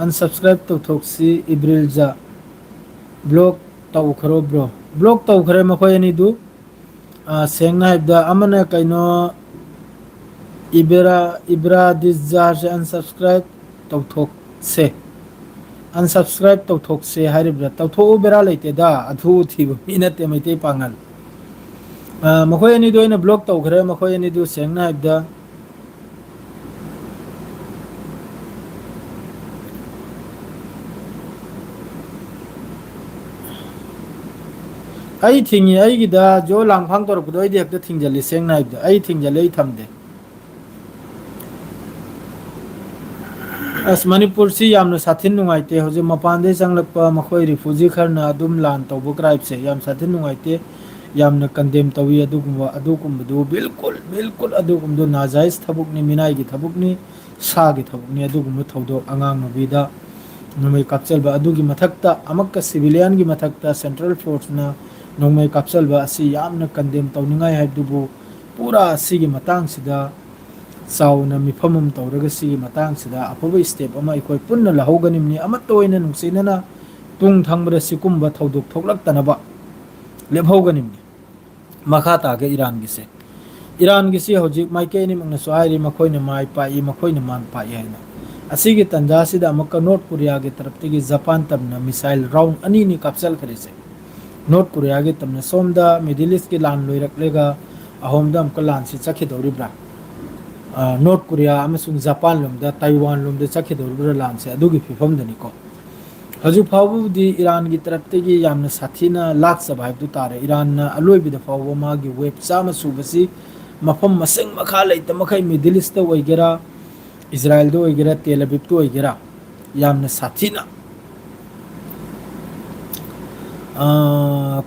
ꯑꯟꯁꯞꯁꯀ꯭ꯔꯥꯏꯞ ꯇꯧꯊꯣꯛꯁꯤ ꯏꯕ꯭ꯔꯤꯜꯖꯥ ꯕ꯭ꯂꯣꯛ ꯇꯧꯈ꯭ꯔꯣ ꯕ꯭ꯂꯣꯛ ꯇꯧꯈ꯭ꯔꯦ ꯃꯈꯣꯏ ꯑꯅꯤꯗꯨ ꯁꯦꯡꯅ ꯍꯥꯏꯕꯗ ꯑꯃꯅ ꯀꯩꯅꯣ ꯏꯕ꯭ꯔꯥꯗꯤꯖꯥꯔꯁꯦ ꯑꯟꯁꯞꯁꯀ꯭ꯔꯥꯏꯞ ꯇꯧꯊꯣꯛꯁꯦ ꯑꯟꯁꯞꯁꯀ꯭ꯔꯥꯏꯞ ꯇꯧꯊꯣꯛꯁꯦ ꯍꯥꯏꯔꯤꯕ꯭ꯔꯥ ꯇꯧꯊꯣꯛꯎ ꯕꯦꯔꯥ ꯂꯩꯇꯦꯗ ꯑꯊꯨ ꯊꯤꯕ ꯃꯤ ꯅꯠꯇꯦ ꯃꯩꯇꯩ ꯄꯥꯉꯜ ꯃꯈꯣꯏ ꯑꯅꯤꯗꯨ ꯑꯩꯅ ꯕ꯭ꯂꯣꯛ ꯇꯧꯈ꯭ꯔꯦ ꯃꯈꯣꯏ ꯑꯅꯤꯗꯨ ꯁꯦꯡꯅ ꯍꯥꯏꯕꯗ ꯑꯩ ꯊꯤꯡꯉꯤ ꯑꯩꯒꯤꯗ ꯖꯣ ꯂꯥꯡꯐꯥꯡ ꯇꯧꯔꯛꯄꯗꯣ ꯑꯩꯗꯤ ꯍꯦꯛꯇ ꯊꯤꯡꯖꯜꯂꯤ ꯁꯦꯡꯅ ꯍꯥꯏꯕꯗ ꯑꯩ ꯊꯤꯡꯖꯜꯂꯤ ꯑꯩ ꯊꯝꯗꯦ ꯑꯁ ꯃꯅꯤꯄꯨꯔꯁꯤ ꯌꯥꯝꯅ ꯁꯥꯊꯤन ꯅꯨꯡꯉꯥꯏꯇꯦ ꯍꯧꯖꯤꯛ ꯃꯄꯥꯟꯗꯩ ꯆꯪꯂꯛꯄ ꯃꯈꯣꯏ ꯔꯤꯐ꯭ꯌꯨꯖꯤ ꯈꯔꯅ ꯑꯗꯨꯝ ꯂꯥꯟ ꯇꯧꯕ ꯀ꯭ꯔꯥꯏꯕꯁꯦ ꯌꯥꯝ ꯁꯥꯊꯤन ꯅꯨꯡꯉꯥꯏꯇꯦ ꯌꯥꯝꯅ ꯀꯟꯗꯦꯝ ꯇꯧꯏ ꯑꯗꯨꯒꯨꯝꯕꯗꯨ ꯕꯤꯜꯀꯨꯜ ꯑꯗꯨꯒꯨꯝꯕꯗꯨ ꯅꯥꯖꯥꯏꯁ ꯊꯕꯛꯅꯤ ꯃꯤꯅꯥꯏꯒꯤ ꯊꯕꯛꯅꯤ ꯁꯥꯒꯤ ꯊꯕꯛꯅꯤ ꯑꯗꯨꯒꯨꯝꯕ ꯊꯧꯗꯣꯛ ꯑꯉꯥꯡ ꯅꯨꯕꯤꯗ ꯅꯣꯡꯃꯩ ꯀꯥꯞꯆꯜꯕ ꯑꯗꯨꯒꯤ ꯃꯊꯛꯇ ꯑꯃꯛꯀ ꯁꯤꯚꯤꯂꯤꯌꯟꯒꯤ ꯃꯊꯛꯇ ꯁꯦꯟꯇ꯭ꯔꯦꯜ ꯐꯣꯔꯁꯅ ꯅꯣꯡꯃꯩ ꯀꯥꯞꯆꯜꯕ ꯑꯁꯤ ꯌꯥꯝꯅ ꯀꯟꯗꯦꯝ ꯇꯧꯅꯤꯡꯉꯥꯏ ꯍꯥꯏꯕꯗꯨꯕꯨ ꯄꯨꯔꯥ ꯑꯁꯤꯒꯤ ꯃꯇꯥꯡꯁꯤꯗ ꯆꯥꯎꯅ ꯃꯤꯐꯝ ꯑꯃ ꯇꯧꯔꯒ ꯁꯤꯒꯤ ꯃꯇꯥꯡꯁꯤꯗ ꯑꯐꯕ ꯁ꯭ꯇꯦꯞ ꯑꯃ ꯑꯩꯈꯣꯏ ꯄꯨꯟꯅ ꯂꯧꯍꯧꯒꯅꯤꯕꯅꯤ ꯑꯃꯠꯇ ꯑꯣꯏꯅ ꯅꯨꯡꯁꯤꯅꯅ ꯇꯨꯡ ꯊꯪꯕꯗ ꯁꯤꯒꯨꯝꯕ ꯊꯧꯗꯣꯛ ꯊꯣꯛꯂꯛꯇꯅꯕ ꯂꯦꯞꯍꯧꯒꯅꯤꯕꯅꯤ ꯃꯈꯥ ꯇꯥꯒꯦ ꯏꯔꯥꯟꯒꯤꯁꯦ ꯏꯔꯥꯟꯒꯤꯁꯤ ꯍꯧꯖꯤꯛ ꯃꯥꯏꯀꯩ ꯑꯅꯤꯃꯛꯅꯁꯨ ꯍꯥꯏꯔꯤ ꯃꯈꯣꯏꯅ ꯃꯥꯏ ꯄꯥꯛꯏ ꯃꯈꯣꯏꯅ ꯃꯥꯟ ꯄꯥꯛꯏ ꯍꯥꯏꯅ ꯑꯁꯤꯒꯤ ꯇꯟꯖꯥꯁꯤꯗ ꯑꯃꯨꯛꯀ ꯅꯣꯔꯠ ꯀꯣꯔꯤꯌꯥꯒꯤ ꯇꯔꯞꯇꯒꯤ ꯖꯄꯥꯟ ꯇꯝꯅ ꯃꯤꯁꯥꯏꯜ ꯔꯥꯎꯟ ꯑꯅꯤꯅꯤ ꯀꯥꯞꯆꯜꯈ꯭ꯔꯤꯁꯦ ꯅꯣꯔꯠ ꯀꯣꯔꯤꯌꯥꯒꯤ ꯇꯝꯅ ꯁꯣꯝꯗ ꯃꯤꯗꯜ ꯏꯁꯀꯤ ꯂꯥꯟ ꯂꯣꯏꯔꯛꯂꯒ ꯑꯍꯣꯝꯗ ꯑꯃꯨꯛꯀ ꯂꯥꯟꯁꯤ ꯆꯠꯈꯤꯗꯧꯔꯤꯕ꯭ꯔꯥ ꯅꯣꯔꯠ ꯀꯣꯔꯤꯌꯥ ꯑꯃꯁꯨꯡ ꯖꯄꯥꯟ ꯂꯣꯝꯗ ꯇꯥꯏꯋꯥꯟ ꯂꯣꯝꯗ ꯆꯠꯈꯤꯗꯧꯔꯤꯕ꯭ꯔꯥ ꯂꯥꯟꯁꯦ ꯑꯗꯨꯒꯤ ꯐꯤꯕꯝꯗꯅꯤꯀꯣ ꯍꯧꯖꯤꯛ ꯐꯥꯎꯕꯕꯨꯗꯤ ꯏꯔꯥꯟꯒꯤ ꯇꯔꯞꯇꯒꯤ ꯌꯥꯝꯅ ꯁꯥꯊꯤꯅ ꯂꯥꯛꯆꯕ ꯍꯥꯏꯕꯗꯨ ꯇꯥꯔꯦ ꯏꯔꯥꯟꯅ ꯑꯂꯣꯏꯕꯗ ꯐꯥꯎꯕ ꯃꯥꯒꯤ ꯋꯦꯕ ꯆꯥꯝꯃ ꯁꯨꯕꯁꯤ ꯃꯐꯝ ꯃꯁꯤꯡ ꯃꯈꯥ ꯂꯩꯇ ꯃꯈꯩ ꯃꯤꯗꯜ ꯏꯁꯇ ꯑꯣꯏꯒꯦꯔꯥ ꯏꯖ꯭ꯔꯥꯏꯜꯗ ꯑꯣꯏꯒꯦꯔꯥ ꯇꯦꯜ ꯑꯕꯤꯕꯇ ꯑꯣꯏꯒꯦꯔꯥ ꯌꯥꯝꯅ ꯁꯥꯊꯤꯅ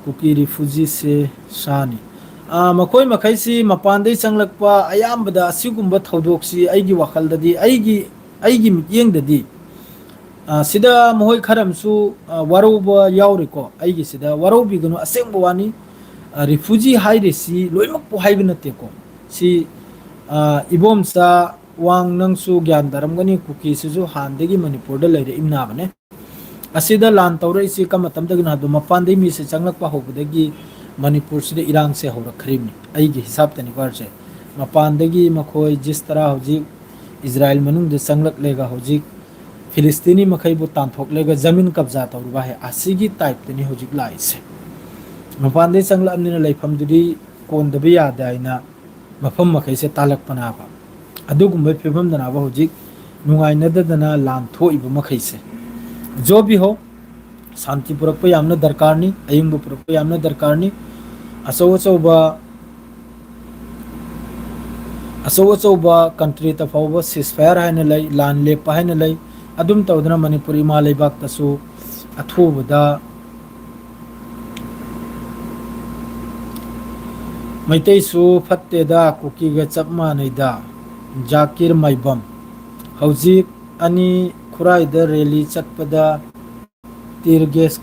ꯀꯨꯀꯤ ꯔꯤꯐ꯭ꯌꯨꯖꯤꯁꯦ ꯁꯥꯅꯤ ꯃꯈꯣꯏ ꯃꯈꯩꯁꯤ ꯃꯄꯥꯟꯗꯒꯤ ꯆꯪꯂꯛꯄ ꯑꯌꯥꯝꯕꯗ ꯑꯁꯤꯒꯨꯝꯕ ꯊꯧꯗꯣꯛꯁꯤ ꯑꯩꯒꯤ ꯋꯥꯈꯜꯗꯗꯤ ꯑꯩꯒꯤ ꯃꯤꯠꯌꯦꯡꯗꯗꯤ ꯁꯤꯗ ꯃꯈꯣꯏ ꯈꯔ ꯑꯃꯁꯨ ꯋꯥꯔꯧꯕ ꯌꯥꯎꯔꯤꯀꯣ ꯑꯩꯒꯤꯁꯤꯗ ꯋꯥꯔꯧꯕꯤꯒꯅꯨ ꯑꯁꯦꯡꯕ ꯋꯥꯅꯤ ꯔꯤꯐ꯭ꯌꯨꯖꯤ ꯍꯥꯏꯔꯤꯁꯤ ꯂꯣꯏꯅꯃꯛꯄꯨ ꯍꯥꯏꯕ ꯅꯠꯇꯦꯀꯣ ꯁꯤ ꯏꯕꯣꯝꯆꯥ ꯋꯥꯡ ꯅꯪꯁꯨ ꯒ꯭ꯌꯥꯟ ꯇꯥꯔꯝꯒꯅꯤ ꯀꯨꯀꯤꯁꯤꯁꯨ ꯍꯥꯟꯅꯗꯒꯤ ꯃꯅꯤꯄꯨꯔꯗ ꯂꯩꯔꯛꯏꯕꯅꯦ ꯑꯁꯤꯗ ꯂꯥꯟ ꯇꯧꯔꯛꯏꯁꯤ ꯀꯔꯝꯕ ꯃꯇꯝꯗꯒꯤꯅꯣ ꯍꯥꯏꯕꯗꯣ ꯃꯄꯥꯟꯗꯒꯤ ꯃꯤꯁꯦ ꯆꯪꯂꯛꯄ ꯍꯧꯕꯗꯒꯤ ꯃꯅꯤꯄꯨꯔꯁꯤꯗ ꯏꯔꯥꯡꯁꯦ ꯍꯧꯔꯛꯈ꯭ꯔꯤꯕꯅꯤ ꯑꯩꯒꯤ ꯍꯤꯁꯥꯕꯇꯅꯤꯀꯣ ꯍꯥꯏꯔꯤꯁꯦ ꯃꯄꯥꯟꯗꯒꯤ ꯃꯈꯣꯏ ꯖꯤꯁꯇꯔꯥ ꯍꯧꯖꯤꯛ ꯏꯖ꯭ꯔꯥꯏꯜ ꯃꯅꯨꯡꯗ ꯆꯪꯂꯛꯂꯒ ꯍꯧꯖꯤꯛ ꯐꯤꯂꯤꯁꯇꯤꯅꯤ ꯃꯈꯩꯕꯨ ꯇꯥꯟꯊꯣꯛꯂꯒ ꯖꯃꯤꯟ ꯀब्ꯖꯥ ꯇꯧꯔꯨꯕ ꯍꯥꯏ ꯑꯁꯤꯒꯤ ꯇꯥꯏꯞꯇꯅꯤ ꯍꯧꯖꯤꯛ ꯂꯥꯛꯏꯁꯦ ꯃꯄꯥꯟꯗꯒꯤ ꯆꯪꯂꯛꯑꯕꯅꯤꯅ ꯂꯩꯐꯝꯗꯨꯗꯤ ꯀꯣꯟꯗꯕ ꯌꯥꯗꯦ ꯍꯥꯏꯅ ꯃꯐꯝ ꯃꯈꯩꯁꯦ ꯇꯥꯜꯂꯛꯄꯅꯕ ꯑꯗꯨꯒꯨꯝꯕ ꯐꯤꯕꯝꯗꯅꯕ ꯍꯧꯖꯤꯛ ꯅꯨꯡꯉꯥꯏꯅꯗꯗꯅ ꯂꯥꯟ ꯊꯣꯛꯏꯕ ꯃꯈꯩꯁꯦ ꯖꯣ ꯕꯤ ꯍꯣ ꯁꯥꯟꯇꯤ ꯄꯨꯔꯛꯄ ꯌꯥꯝꯅ ꯗꯔꯀꯥꯔꯅꯤ ꯑꯌꯤꯡꯕ ꯄꯨꯔꯛꯄ ꯌꯥꯝꯅ ꯗꯔꯀꯥꯔꯅꯤ ꯑꯆꯧ ꯑꯆꯧꯕ ꯀꯟꯇ꯭ꯔꯤꯗ ꯐꯥꯎꯕ ꯁꯤꯁꯐꯥꯌꯔ ꯍꯥꯏꯅ ꯂꯩ ꯂꯥꯟ ꯂꯦꯞꯄ ꯍꯥꯏꯅ ꯂꯩ ꯑꯗꯨꯝ ꯇꯧꯗꯅ ꯃꯅꯤꯄꯨꯔ ꯏꯃꯥ ꯂꯩꯕꯥꯛꯇꯁꯨ ꯑꯊꯨꯕꯗ ꯃꯩꯇꯩꯁꯨ ꯐꯠꯇꯦꯗ ꯀꯨꯀꯤꯒ ꯆꯞ ꯃꯥꯟꯅꯩꯗ ꯖꯥꯀꯤꯔ ꯃꯥꯏꯕꯝ ꯍꯧꯖꯤꯛ ꯑꯅꯤ ꯈꯨꯔꯥꯏꯗ ꯔꯦꯂꯤ ꯆꯠꯄꯗ ꯇꯤꯔꯒꯦꯁ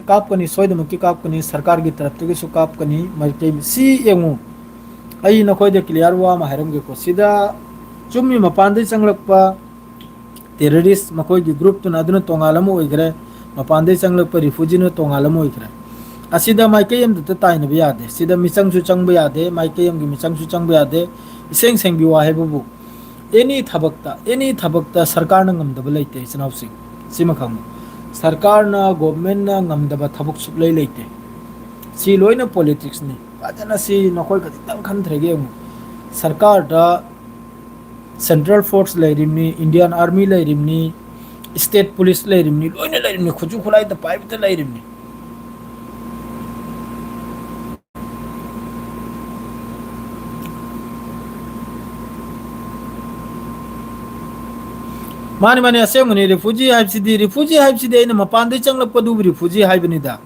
ꯀꯥꯞꯀꯅꯤ ꯁꯣꯏꯗꯅꯃꯛꯀꯤ ꯀꯥꯞꯀꯅꯤ ꯁꯔꯀꯥꯔꯒꯤ ꯇꯔꯞꯇꯒꯤꯁꯨ ꯀꯥꯞꯀꯅꯤ ꯃꯩꯇꯩ ꯁꯤ ꯌꯦꯡꯉꯨ ꯑꯩ ꯅꯈꯣꯏꯗ ꯀ꯭ꯂꯤꯌꯥꯔ ꯋꯥ ꯑꯃ ꯍꯥꯏꯔꯝꯒꯦꯀꯣ ꯁꯤꯗ ꯆꯨꯝꯃꯤ ꯃꯄꯥꯟꯗꯒꯤ ꯆꯪꯂꯛꯄ ꯇꯦꯔरिꯁ ꯃꯈꯣꯏꯒꯤ ꯒ꯭ꯔꯨꯞꯇꯨꯅ ꯑꯗꯨꯅ ꯇꯣꯉꯥꯟ ꯑꯃ ꯑꯣꯏꯈ꯭ꯔꯦ ꯃꯄꯥꯟꯗꯒꯤ ꯆꯪꯂꯛꯄ ꯔꯤꯐ꯭ꯌꯨꯖꯤꯅ ꯇꯣꯉꯥꯟ ꯑꯃ ꯑꯣꯏꯈ꯭ꯔꯦ ꯑꯁꯤꯗ ꯃꯥꯏꯀꯩ ꯑꯃꯗꯇ ꯇꯥꯏꯅꯕ ꯌꯥꯗꯦ ꯁꯤꯗ ꯃꯤꯆꯪꯁꯨ ꯆꯪꯕ ꯌꯥꯗꯦ ꯃꯥꯏꯀꯩ ꯑꯃꯒꯤ ꯃꯤꯆꯪꯁꯨ ꯆꯪꯕ ꯌꯥꯗꯦ ꯏꯁꯦꯡ ꯁꯦꯡꯕꯤꯌꯨ ꯍꯥꯏꯕꯕꯨ ꯑꯦꯅꯤ ꯊꯕꯛꯇ ꯁꯔꯀꯥꯔꯅ ꯉꯝꯗꯕ ꯂꯩꯇꯦ ꯏꯆꯤꯟ ꯏꯅꯥꯎꯁꯤꯡ ꯁꯤꯃ ꯈꯪꯉꯨ ꯁꯔꯀꯥꯔꯅ ꯒꯣꯚꯔꯟꯃꯦꯟꯠꯅ ꯉꯝꯗꯕ ꯊꯕꯛ ꯁꯨꯛꯂꯩ ꯂꯩꯇꯦ ꯁꯤ ꯂꯣꯏꯅ ꯄꯣꯂꯤꯇꯤꯛꯁꯅꯤ ꯐꯖꯅ ꯁꯤ ꯅꯈꯣꯏ ꯈꯖꯤꯛꯇꯪ ꯈꯟꯊꯔꯒ ꯌꯦꯡꯉꯨ ꯁꯔꯀꯥꯔꯗ ꯁꯦꯟꯇ꯭ꯔꯦꯜ ꯐꯣꯔꯁ ꯂꯩꯔꯤꯕꯅꯤ ꯏꯟꯗꯤꯌꯥꯟ ꯑꯥꯔꯃꯤ ꯂꯩꯔꯤꯕꯅꯤ ꯁ꯭ꯇꯦꯠ ꯄꯨꯂꯤꯁ ꯂꯩꯔꯤꯕꯅꯤ ꯂꯣꯏꯅ ꯂꯩꯔꯤꯕꯅꯤ ꯈꯨꯠꯁꯨ ꯈꯨꯠꯂꯥꯏꯗ ꯄꯥꯏꯕꯇ ꯂꯩꯔꯤꯕꯅꯤ ꯃꯥꯅꯤ ꯑꯁꯦꯡꯕꯅꯤ ꯔꯤꯐ꯭ꯌꯨꯖꯤ ꯍꯥꯏꯕꯁꯤꯗꯤ ꯑꯩꯅ ꯃꯄꯥꯟꯗꯒꯤ ꯆꯪꯂꯛꯄꯗꯨꯕꯨ ꯔꯤꯐ꯭ꯌꯨꯖꯤ ꯍꯥꯏꯕꯅꯤꯗ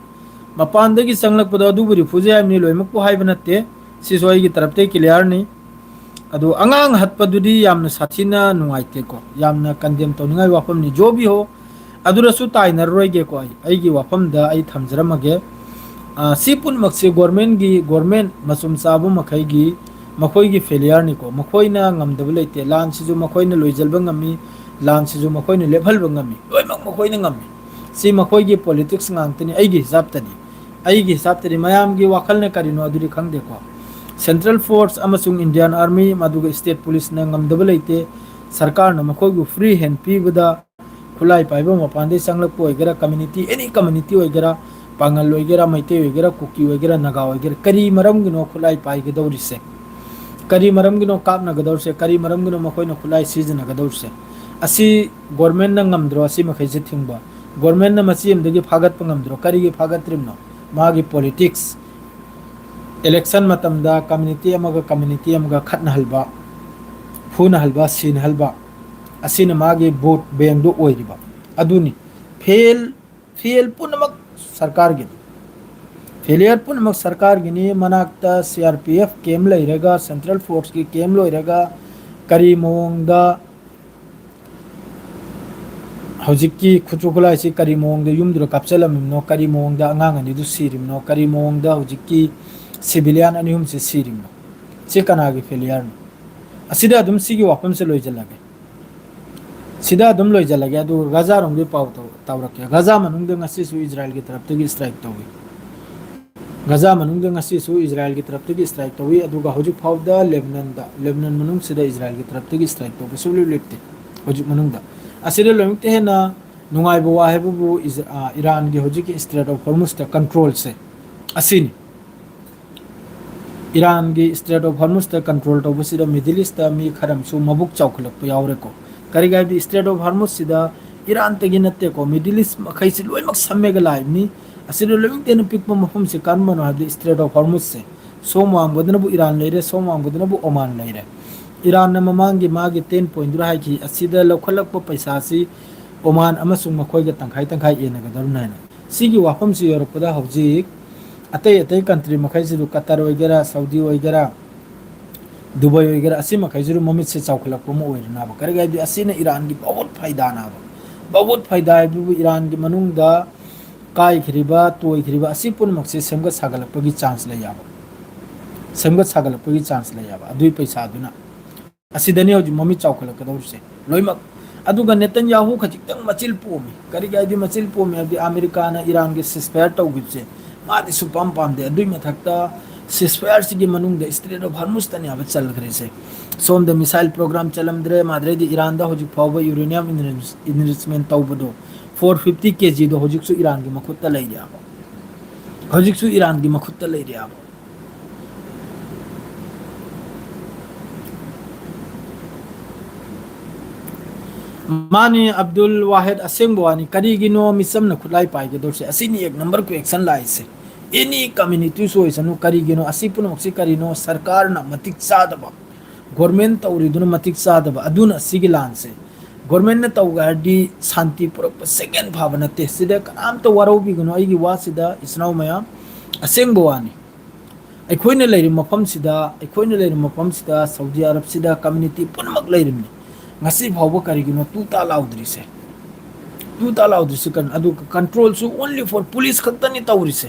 ꯃꯄꯥꯟꯗꯒꯤ ꯆꯪꯂꯛꯄꯗꯣ ꯑꯗꯨꯕꯨ ꯔꯤꯐ꯭ꯌꯨꯖꯤ ꯍꯥꯏꯕꯅꯤ ꯂꯣꯏꯅꯃꯛꯄꯨ ꯍꯥꯏꯕ ꯅꯠꯇꯦ ꯁꯤꯁꯨ ꯑꯩꯒꯤ ꯇꯔꯞꯇꯒꯤ ꯀ꯭ꯂꯤꯌꯥꯔꯅꯤ ꯑꯗꯣ ꯑꯉꯥꯡ ꯍꯠꯄꯗꯨꯗꯤ ꯌꯥꯝꯅ ꯁꯥꯊꯤꯅ ꯅꯨꯡꯉꯥꯏꯇꯦꯀꯣ ꯌꯥꯝꯅ ꯀꯟꯗꯦꯝ ꯇꯧꯅꯤꯡꯉꯥꯏ ꯋꯥꯐꯝꯅꯤ ꯖꯣ ꯕꯤ ꯍꯣ ꯑꯗꯨꯗꯁꯨ ꯇꯥꯏꯅꯔꯔꯣꯏꯒꯦꯀꯣ ꯑꯩꯒꯤ ꯋꯥꯐꯝꯗ ꯑꯩ ꯊꯝꯖꯔꯝꯃꯒꯦ ꯁꯤ ꯄꯨꯝꯅꯃꯛꯁꯤ ꯒꯣꯔꯃꯦꯟꯠ ꯃꯆꯨꯝ ꯆꯥꯕ ꯃꯈꯩꯒꯤ ꯃꯈꯣꯏꯒꯤ ꯐꯦꯂꯤꯌꯔꯅꯤꯀꯣ ꯃꯈꯣꯏꯅ ꯉꯝꯗꯕ ꯂꯩꯇꯦ ꯂꯥꯟꯁꯤꯁꯨ ꯃꯈꯣꯏꯅ ꯂꯣꯏꯁꯤꯟꯕ ꯉꯝꯃꯤ ꯂꯥꯟꯁꯤꯁꯨ ꯃꯈꯣꯏꯅ ꯂꯦꯞꯍꯟꯕ ꯉꯝꯃꯤ ꯂꯣꯏꯅꯃꯛ ꯃꯈꯣꯏꯅ ꯉꯝꯃꯤ ꯁꯤ ꯃꯈꯣꯏꯒꯤ ꯄꯣꯂꯤꯇꯤꯛꯁ ꯉꯥꯛꯇꯅꯤ ꯑꯩꯒꯤ ꯍꯤꯁꯥꯕꯇꯗꯤ ꯃꯌꯥꯝꯒꯤ ꯋꯥꯈꯜꯅ ꯀꯔꯤꯅꯣ ꯑꯗꯨꯗꯤ ꯈꯪꯗꯦꯀꯣ ꯁꯦꯟꯇ꯭ꯔꯦꯜ ꯐꯣꯔꯁ ꯑꯃꯁꯨꯡ ꯏꯟꯗꯤꯌꯥꯟ ꯑꯥꯔꯃꯤ ꯃꯗꯨꯒ ꯁ꯭ꯇꯦꯠ ꯄꯨꯂꯤꯁꯅ ꯉꯝꯗꯕ ꯂꯩꯇꯦ ꯁꯔꯀꯥꯔꯅ ꯃꯈꯣꯏꯕꯨ ꯐ꯭ꯔꯤ ꯍꯦꯟ ꯄꯤꯕꯗ ꯈꯨꯠꯂꯥꯏ ꯄꯥꯏꯕ ꯃꯄꯥꯟꯗꯒꯤ ꯆꯪꯂꯛꯄ ꯑꯣꯏꯒꯦꯔꯥ ꯀꯝꯃ꯭ꯌꯨꯅꯤꯇꯤ ꯑꯦꯅꯤ ꯀꯝꯃ꯭ꯌꯨꯅꯤꯇꯤ ꯑꯣꯏꯒꯦꯔꯥ ꯄꯥꯡꯒꯜ ꯑꯣꯏꯒꯦꯔꯥ ꯃꯩꯇꯩ ꯑꯣꯏꯒꯦꯔꯥ ꯀꯨꯀꯤ ꯑꯣꯏꯒꯦꯔꯥ ꯅꯥꯒꯥ ꯑꯣꯏꯒꯦꯔꯥ ꯀꯔꯤ ꯃꯔꯝꯒꯤꯅꯣ ꯈꯨꯠꯂꯥꯏ ꯄꯥꯏꯒꯗꯧꯔꯤꯁꯦ ꯀꯔꯤ ꯃꯔꯝꯒꯤꯅꯣ ꯀꯥꯞꯅꯒꯗꯧꯔꯤꯁꯦ ꯀꯔꯤ ꯃꯔꯝꯒꯤꯅꯣ ꯃꯈꯣꯏꯅ ꯈꯨꯠꯂꯥꯏ ꯁꯤꯖꯤꯟꯅꯒꯗꯧꯔꯤꯁꯦ ꯑꯁꯤ ꯒꯣꯔꯃꯦꯟꯠꯅ ꯉꯝꯗ꯭ꯔꯣ ꯑꯁꯤ ꯃꯈꯩꯁꯦ ꯊꯤꯡꯕ ꯒꯣꯔꯃꯦꯟꯠꯅ ꯃꯆꯤ ꯑꯃꯗꯒꯤ ꯐꯥꯒꯠꯄ ꯉꯝꯗ꯭ꯔꯣ ꯀꯔꯤꯒꯤ ꯐꯥꯒꯠꯇ꯭ꯔꯤꯕꯅꯣ मागी पॉलिटिक्स इलेक्शन मतमदा कम्युनिटी अमगा कम्युनिटी अमगा खतना हलबा फूना हलबा सीन हलबा असिन मागी वोट बैंक दो ओइरिबा अदुनी फेल पुनमक सरकार गी फेलियर पुनमक सरकार गिनी मनाक्ता सीआरपीएफ केम लैरगा सेंट्रल फोर्स की केम लैरगा करी मोंगदा हौजिकी खुचुखुलाइसी करी मोंगदा युमदुर कापचलमिनो करी मोंगदा अंगांग अनिदु सिरिमनो करी मोंगदा हौजिकी सिविलियन अनिहुम से सिरिमनो से कनागी फेलियर असिदा अदुम सिगी वाफम से लोइजलागे सिदा अदुम लोइजलागे अदु गाजा रोंगे पाव तावरके गाजा मनुंगदे ngasisu इजराइल की तरफ तगी स्ट्राइक तोवी गाजा मनुंगदे ngasisu इजराइल की तरफ तगी स्ट्राइक तोवी अदुगा हौजिक फावदा लेबनान मनुंग सिदा इजराइल की तरफ तगी स्ट्राइक तोबे सुलु लेप्ते हौजिक मनुंगदा असिदा लोइंगते हेना नुंगाइबो वाहेबु ईरान की हौजिक स्ट्रेट ऑफ हॉर्मुज ता कंट्रोल से असिनी ईरान की स्ट्रेट ऑफ हॉर्मुज ता कंट्रोल तोबसिदा मिडिल ईस्ट ता मी खरमसु मबुक चाउखलक यावरेको करिगाइबी स्ट्रेट ऑफ हॉर्मुज सिदा ईरान तगी नत्ते को मिडिल ईस्ट मखैसे लोइमक सम्मेगा लाइबनी असिदा लोइंगतेन पिकप मफम से कानमनो हाबी स्ट्रेट ऑफ हॉर्मुज से सोमवांग बदनबु ईरान लेरे सोमवांग बदनबु ओमान लेरे ईरान न ममांगी मागी 10 पॉइंट हाई की असिदा लौखलकप पैसासी ओमान अमसुंग मखोइगा तंखाई एनगा दरुनायना सिगी वाफम से योरपदा हौजिक अतई कंट्री मखैसे कतर वगैरह सऊदी वगैरह दुबई वगैरह असी मखैसे ममित से चाउखलकप म ओइरनाबा करिगाइबी असिना ईरान की बहुत फायदा नाबा बहुत फायदा है ईरान की मनुंगदा काइखरिबा तोइखरिबा असी पुनमक से सेमगत सागलपगी चांस ले याबा सेमगत सागलपगी चांस ले याबा अदुई पैसा अदुना असिदनी हौजि ममि चाउखलकदौरसे लोइमक अदुगा नेतन्याहू खजितंग मचिल पोमी करिगाइबी मचिल पोमी अबि अमेरिका ना ईरान के सिस्फायर तौगिबसे मादि सुपम पामदे अदुई मथक्ता सिस्फायर सिगी मनुंगदा स्ट्रेट ऑफ हॉर्मुज तने अब चलखरेसे सोम द मिसाइल प्रोग्राम चलमद्रे माद्रेदी ईरान दा हौजि फावबा यूरेनियम इनरिचमेंट तौबदो 450 kg दो हौजिकसु ईरान की मखुत्ता लैरियाबा हौजिकसु ईरान की मखुत्ता लैरियाबा मानी अब्दुल वाहिद असेंबवानी करीगिनो मिसम न खुलाई पाइगे दोसे असिनी एक नंबर को एक्शन लाइसे एनी कम्युनिटी सोइसनु करीगिनो असि पुनमक्सि करिनो सरकार न मतिक चादबा गवर्नमेंट तौरिदुन मतिक चादबा अदुन असिगी लानसे गवर्नमेंट ने तौगाडी शांति पुरक सेकेंड फाबा नते सिदा कनाम तो वारौबिगनो आइगी वासिदा इसनाउ मया असेंबवानी अखोइने लैरि मफम सिदा सऊदी अरब सिदा community पुनमक लैरिमनी ngasi phawba karigino tuta laudrise kan adu control su only for police khaktani taurise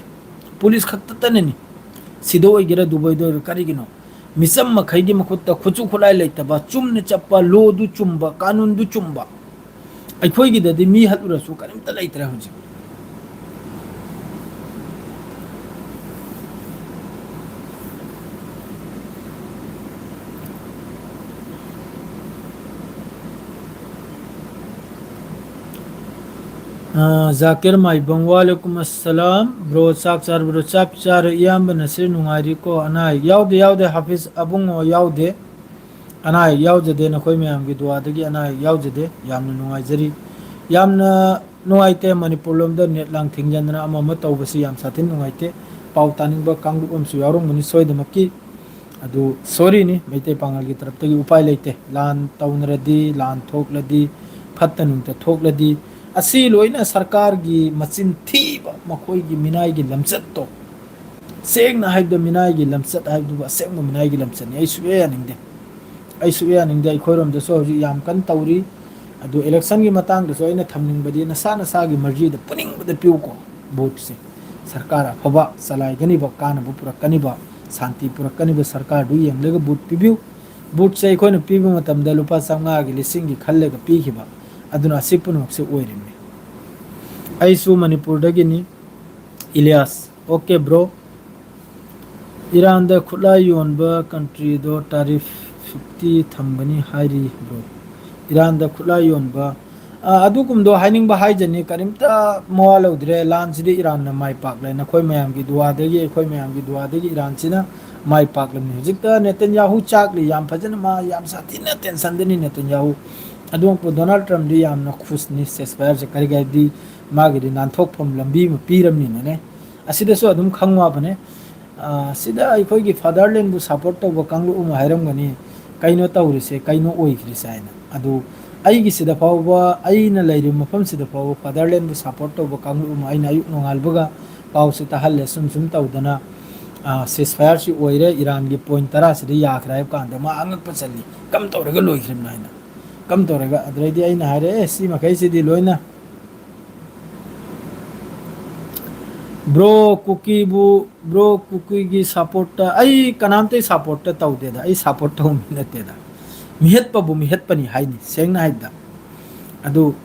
police khaktatani ni sido igera dubai do karigino misam ma khaigi makhutta khuchu khulai leita ba chumne chappa lo du chumba kanun du chumba ai khoigi da mi hadura su karim ta leitra huji Zakir माइबंग वालेकुम अस्सलाम bro चाक चार इयाम नसर नुंगारी को अनाय याउदे हाफिज अबुंगो याउदे अनाय याउजदे नखोय मयाम की दुआदगी अनाय याउजदे यामना नुंगाइजरी यामना नुंगाइते Manipur लोमदा net लांग थिंगजनना अमम तौबसी याम साथिन नुंगाइते पाउ तानिंगबा कांगलुप अमसु यारोंगनि सोयदमकी अदु sorry नि मैते पांगल की तरफ तगी उपाय लेते लान तौनरदी लान थोकलदी फत्तनुंत थोकलदी असी लोइना सरकार की मचिन थीबा मखोई की मिनाई की लमचत तो सेंग ना हाइब द मिनाई की लमचत हाइब दुबा सेंग मिनाई की लमचत नि आई सुए यानिंगदे आई खोरम दसो हजि याम कन तौरी अदु इलेक्शन की मतंग दसो आइना थमनिंग बदी नसा की मर्जी द पुनिंग बद पिउ को वोट से सरकार अफबा चलाइगनी बा कान बु पुरकनी बा शांति पुरकनी बा सरकार दु यंगलेगा वोट पिबिउ वोट से खोइन पिबु मतम द लुपा संगा की लिसिंग की खल्लेगा पीखिबा अदुना सिपुनक से ओइरिमने आइसु मणिपुर दगिनी इलियास ओके ब्रो ईरान द खुला योनबा कंट्री दो तारिफ 50 थंबनी हाइरी ब्रो ईरान द खुला योनबा अदुकुम दो हाइनिंग बा हाइजनी करिमता मोवालौद्रे लान सिदे ईरान न माइ पाकले नखोय मयाम की दुआ देगी ईरान सिना माइ पाकलमनि हुजिकता नेतन्याहू चाकली याम फजन मा याम साथिना टेंशन देनी नेतन्याहू अदुंको डोनाल्ड ट्रम्प दी यामना खुशनी सेस्पायर से करिगाइदी मागिदी नानथोकफम लंबी म पीरमनी ने असिदसु अदुम खंगवाबने सिदा अखोगी फादरलैंड बु सपोर्ट तौब कांगलु उम हायरमगनी कइनो तौरिसे कइनो ओइख्रिसे हायना अदु अइगी सिदा फावबा अइना लैरि मफम सिदा फावबा फादरलैंड बु support तौब कांगलु um अइना अयुक नोंगालबगा पाउसे तहल्ले sum तौदना ceasefire si oire Iran gi point tara si yakra hay kanda ma angak pasali kam tawrega loikhrim naina kam tawrega adraidi aina hare si makai si di loina bro cookie gi support ta ai kanamte support ta tawde da ai support ta hum nate da mihet pa bu mihet pani haini sengna haida adu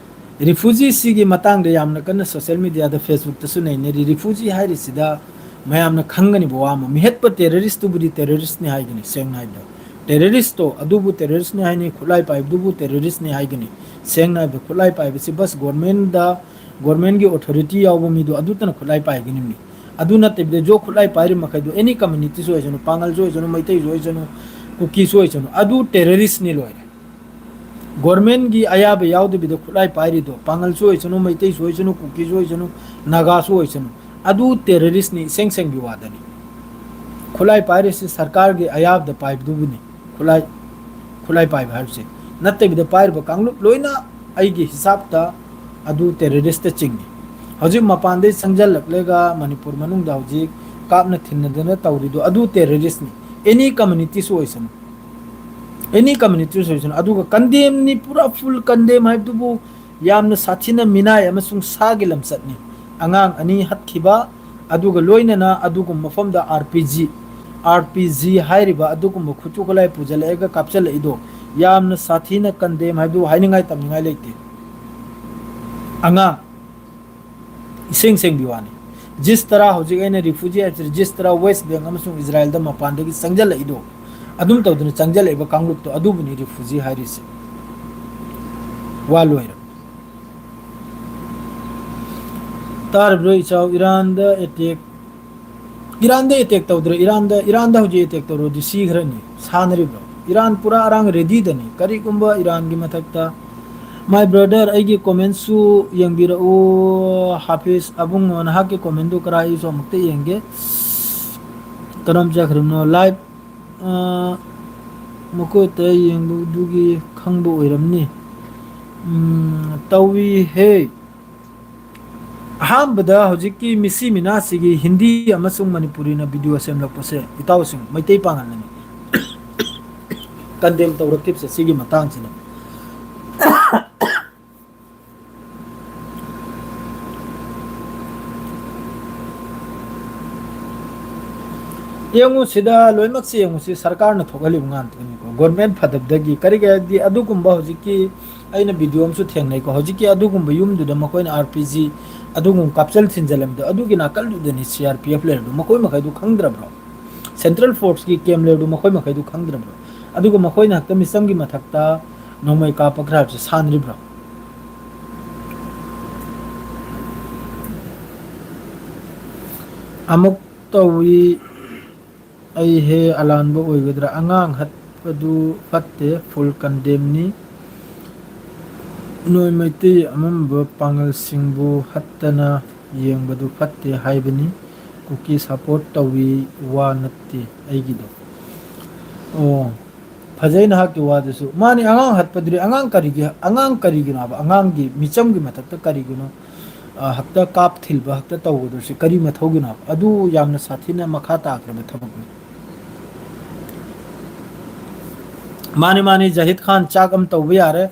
refugee si gi matang de yamna kan social media da facebook ta su nei ne refugee hairi sida mayamna khangani bo ama mihet pa terrorist tu budi terrorist ni haigani sengna haida terrorist to adu bu terrorist ni haini khulai pai du bu terrorist ni haigani sengna be khulai pai be si bas government da government की authority याव मी दो अदु तना खुलाई पाए गिनी मी अदु नते बे जो खुलाई पाइरि मखै दो any community so जनो पांगल जो जनो मैतै जो जनो कुकी सो जनो अदु टेररिस्ट नि लोय government की आया बे याव दे बे खुलाई पाइरि दो पांगल सो जनो मैतै सो जनो कुकी सो जनो नागा सो जनो अदु टेररिस्ट नि सेंग सेंग बिवादनी खुलाई पाइरि से सरकार के आया द पाइप दुबनी खुलाई पाइप हर से नते बे पाइर ब कांगलु लोइना आइगी हिसाब ता अदु टेररिस्ट चिंगी हजिक मपानदे संजलकलेगा मणिपुर मनुंगदा हजिक कापना थिन्नदना तौरिदो अदु टेररिस्ट नि एनी कम्युनिटी सोइसन एनी कम्युनिटी सोइसन अदुगा कंडेम नि पूरा फुल कंडेम हाइबदुबु यामना साथिना मिनाय अमसुंग सागे लमसतनी अंगांग अनि हत्खिबा अदुगा लोइनना अदुगु मफमदा आरपीजी हाइरिबा अदुगु खुचुकलाय पुजलेगा कापचलइदो यामना साथिना कंडेम हाइबदु हाइनिंगाय तमनिंगाय लेते अंगा इसेंग सेंग बिवानी जिस तरह हौजिक आइना रिफ्यूजी जिस तरह वेस्ट बैंक अमसुंग इजराइल दा मपानदगी संजल इदो अदुम तौदुन संजल एबा कांगलुक तो अदुबुनी रिफ्यूजी हारिसे वालोय तार ब्रो इचाव ईरान दा अटैक तौद्रे ईरान दा हौजि अटैक तौरो दि सीघरनी सानरि ब्रो ईरान पूरा अरांग रेडी दनी करिगुंबा ईरान की मथकता My brother aigi comment su yang bira o Hafiz abung nah ke comment du karai so mukte yenge karam jakrim no live muko te yang du gi khangbu oiram ni tawi he ham bada hojiki misi mina sigi hindi amasung manipuri na video sem lak pose itaw sing maitei pangan ni kandem tawrakip se sigi matang sina यंगु सिदा लोइमक से यंगु से सरकार न थोगली उंगान तनी को government फदबदगी करिगे दि अदुगुंबा होजिकी आइना video हमसु थेंगनै को होजिकी अदुगुंबा yum दुदा मकोइन RPG अदुगुं कापचल थिनजलम the अदुगी नाकल दुदनि CRPF लेर दु मकोइ मखै दु खंगद्र ब्रो सेंट्रल फोर्स की केम लेर दु मकोइ मखै दु खंगद्र ब्रो अदुगु मकोइ नाक मिसम की मथकता नोमै का पखरा से सानरि ब्रो अमुक तवी आई हे अलानबो ओइगद्रा अंगांग हतपदु फत्ते फुल कंडेमनी नोय मैते अमंब पांगल सिंबु हत्तना येंबदु फत्ते हाइबनी कुकी सपोर्ट तवी वा नत्ते आइगिदो ओ फजैना हा की वादसु माने अंगांग हतपद्रि अंगांग करिगिनो अब अंगांग की मिचम की मथकता करिगिनो हक्ता काप थिलबा हक्ता तवगदो से करी मथौगिनो अदु यामना साथीना मखा ताक्रब थबक माने जहिद खान चाकम तौबे यारे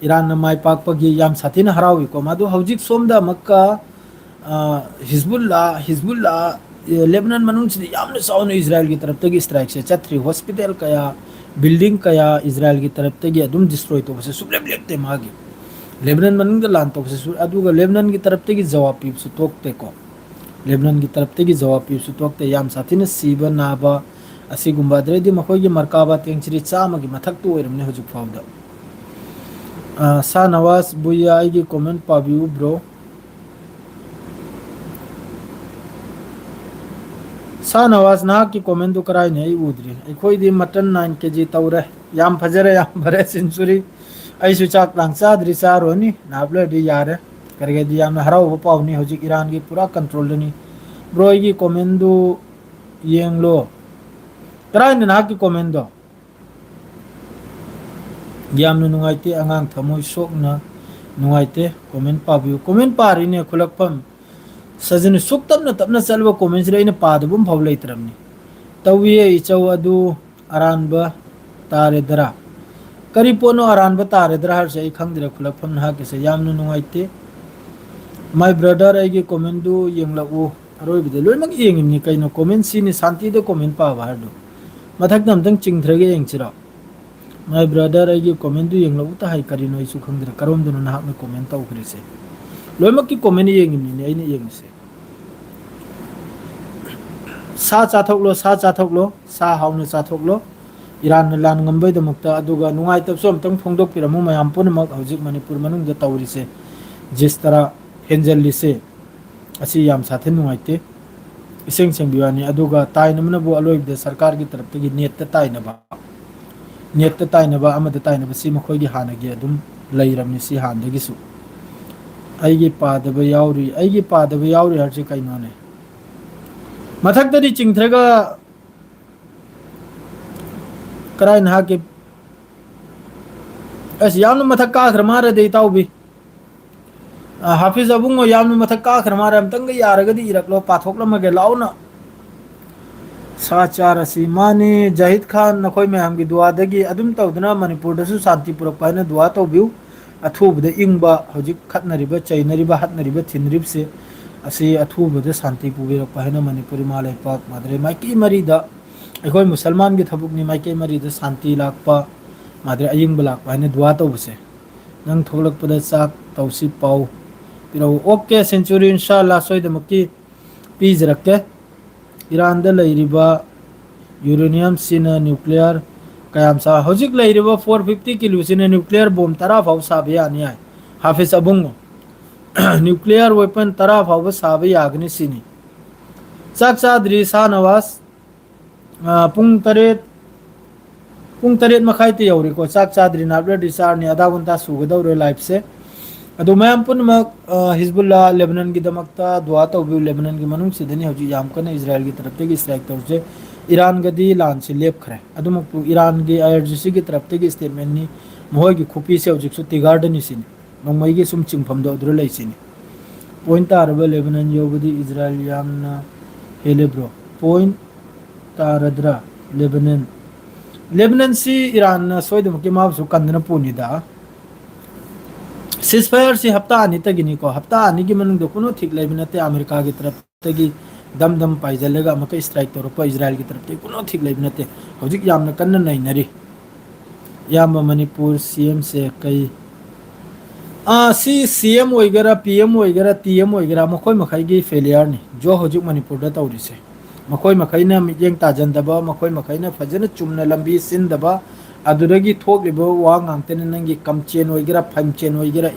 ईरान माय पाक पगी याम साथीना हरावी को मादु हौजिक सोमदा मक्का हिजबुल्ला लेबनान मनुन से यामने साउन इजराइल की तरफ तगी स्ट्राइक से छत्री हॉस्पिटल कया बिल्डिंग कया इजराइल की तरफ तगी अदुम डिस्ट्रॉय तो बसे सुबले ब्लेकते मागी लेबनान मनुन के लान तो बसे अदुगा लेबनान की तरफ तगी जवाब पी सु तोकते को लेबनान की तरफ तगी जवाब पी सु तोकते याम साथीना सीबा नाबा असिगुंबा द्रेदी मखोगी मरकाबा तेंचरी चामगी मथक तो ओइरमने हुजुक फावदा सा नवाज बुया आइगी कमेंट पाबिउ ब्रो सा नवाज ना की कमेंट दो कराई नहीं उद्री अखोई दी मटन 9 kg तौरे याम फजरे याम भरे सेंचुरी ऐसु चाक लांग चाद्री चारोनी नाबले दी यारे करगे दी याम हराव पावनी हुजुक ईरान की पूरा कंट्रोल दनी Bro igi comment du yeng lo. Tara ni na ki comment do. Yam nu nungai te angang thamoi sok na nungai te comment pa view comment pa ri ne khulak pam sajani suk tap na chalwa comment re ina pa da bum phau lai tram ni tawiye I chaw adu aran ba tare dara kari pono aran ba tare dara har sei khang dira khulak pam na ke se yam nu nungai te my brother ai ge comment du yeng la u aroi bi de loi mak yeng ni kai no comment si ni santi de comment pa ba du mathak nam tang ching thre ge yeng chira my brother ai ge comment du yeng la u ta hai kari no isu khang dira karom du na hak me comment ta u kri se loi mak ki comment yeng ni ai ni yeng se sa cha thok lo sa haw na cha thok lo Iran na lan ngambai da mukta aduga nungai tap som tang phongdok piramu mayam pun mak hojik manipur manung da tawri se jis tara henjel li se asi yam sathe nungai te iseng seng biwani aduga tai namna bu aloi de sarkar gi taraf gi net ta tai na ba amada tai na ba si makhoi gi hana gi adum leiram ni si han de gi su ai gi pa da ba yauri har chi kai no ne mathak da di chingthraga karai na ke as yam mathak ka khrmara de tau bi hafiz abungo yam mathak ka khrmara am tang yaraga di iraklo pathok lam ge launa sa char asi mani jahid khan nakoi me am gi dua dagi adum tawdna manipur da su santi purak pa na dua taw biu athu de ingba hojik khatnari ba chainari ba hatnari ba thinrip se asi athu de santi pu bi pa na manipuri malai pak madre mai ki mari da अखोई मुसलमान की थबुक नि माइके मरी the शांति लाकपा मादरे अयिंग बलाक पाने दुआ तो बसे नंग थोलक पद चाक तौसी पाउ पिरो ओके सेंचुरी इंशाल्लाह सोय द मक्की पीज रखे ईरान द लैरिबा यूरेनियम सिन न्यूक्लियर कयाम सा होजिक लैरिबा 450 किलो सिन न्यूक्लियर बम तरा फाउ साबे आनी है हाफिज अबुंगो न्यूक्लियर वेपन तरा फाउ साबे यागनी सिनी चाक चादरी सा नवास pung taret makhai te yori ko chak chadri na bla disar ni ada gunta su ga dawre live se adu mayam pun mak hizbullah lebanon gi damakta dua ta ubi lebanon gi manung sidani hoji yam kana israel gi taraf te gi strike tor je iran ga di lan se lep khre adu mak iran gi irgc gi taraf te gi statement ni mohoi gi khupi se hoji su ti garden ni sin nongmai gi sum chingpham do dro lai sin point tar ba lebanon yo budi israel yam na hele bro point तारद्रा Lebanon सी Iran सोयद मुके माब सु कंदना पुनिदा ceasefire सी हफ्ता आनी तगिनी को हफ्ता आनी की मनुंग दो कुनो ठीक लेबनते अमेरिका की तरफ तगी दम पाइजलेगा मके स्ट्राइक तोर को इजराइल की तरफ ते कुनो ठीक लेबनते होजिक यामना कन्न नै नरी याम मणिपुर सीएम से कई सी सीएम वगैरह पीएम वगैरह टीएम वगैरह मखोय मखाई की फेलियर नि जो होजिक मणिपुर दा तौरी से मखोय मखैना मियेंग ताजंदबा मखोय मखैना फजन चुमना लंबी सिंदबा अदुरगी थोकलिबो वा ngang नंगी कमचेन वगैरह फमचेन वगैरह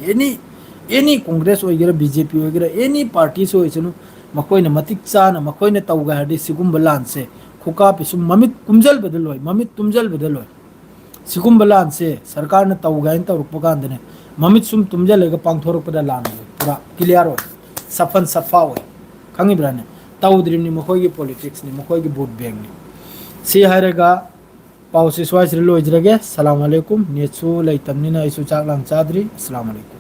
एनी कांग्रेस वगैरह बीजेपी वगैरह एनी पार्टी सो इसनु मखोयना मतिक चाना मखोयना तौगा हदि सिगुम बलान से खुका पिसु ममित कुमजल बदलोय ममित तुमजल बदलोय सिगुम बलान से सरकार ने तौगा इन तौरप कांदने ममित सुम तुमजल लेगा पांगथोरक पदा लान पूरा क्लियर हो सफन सफा हो खंगी ब्राने ताउद्रिम नि मखोय की पॉलिटिक्स नि मखोय की वोट बैंक नि सी हारेगा पाउसी स्वाइस लोइजरगे अस्सलाम वालेकुम नेचु लैतमनिना इसु चाकलां चाद्री अस्सलाम वालेकुम।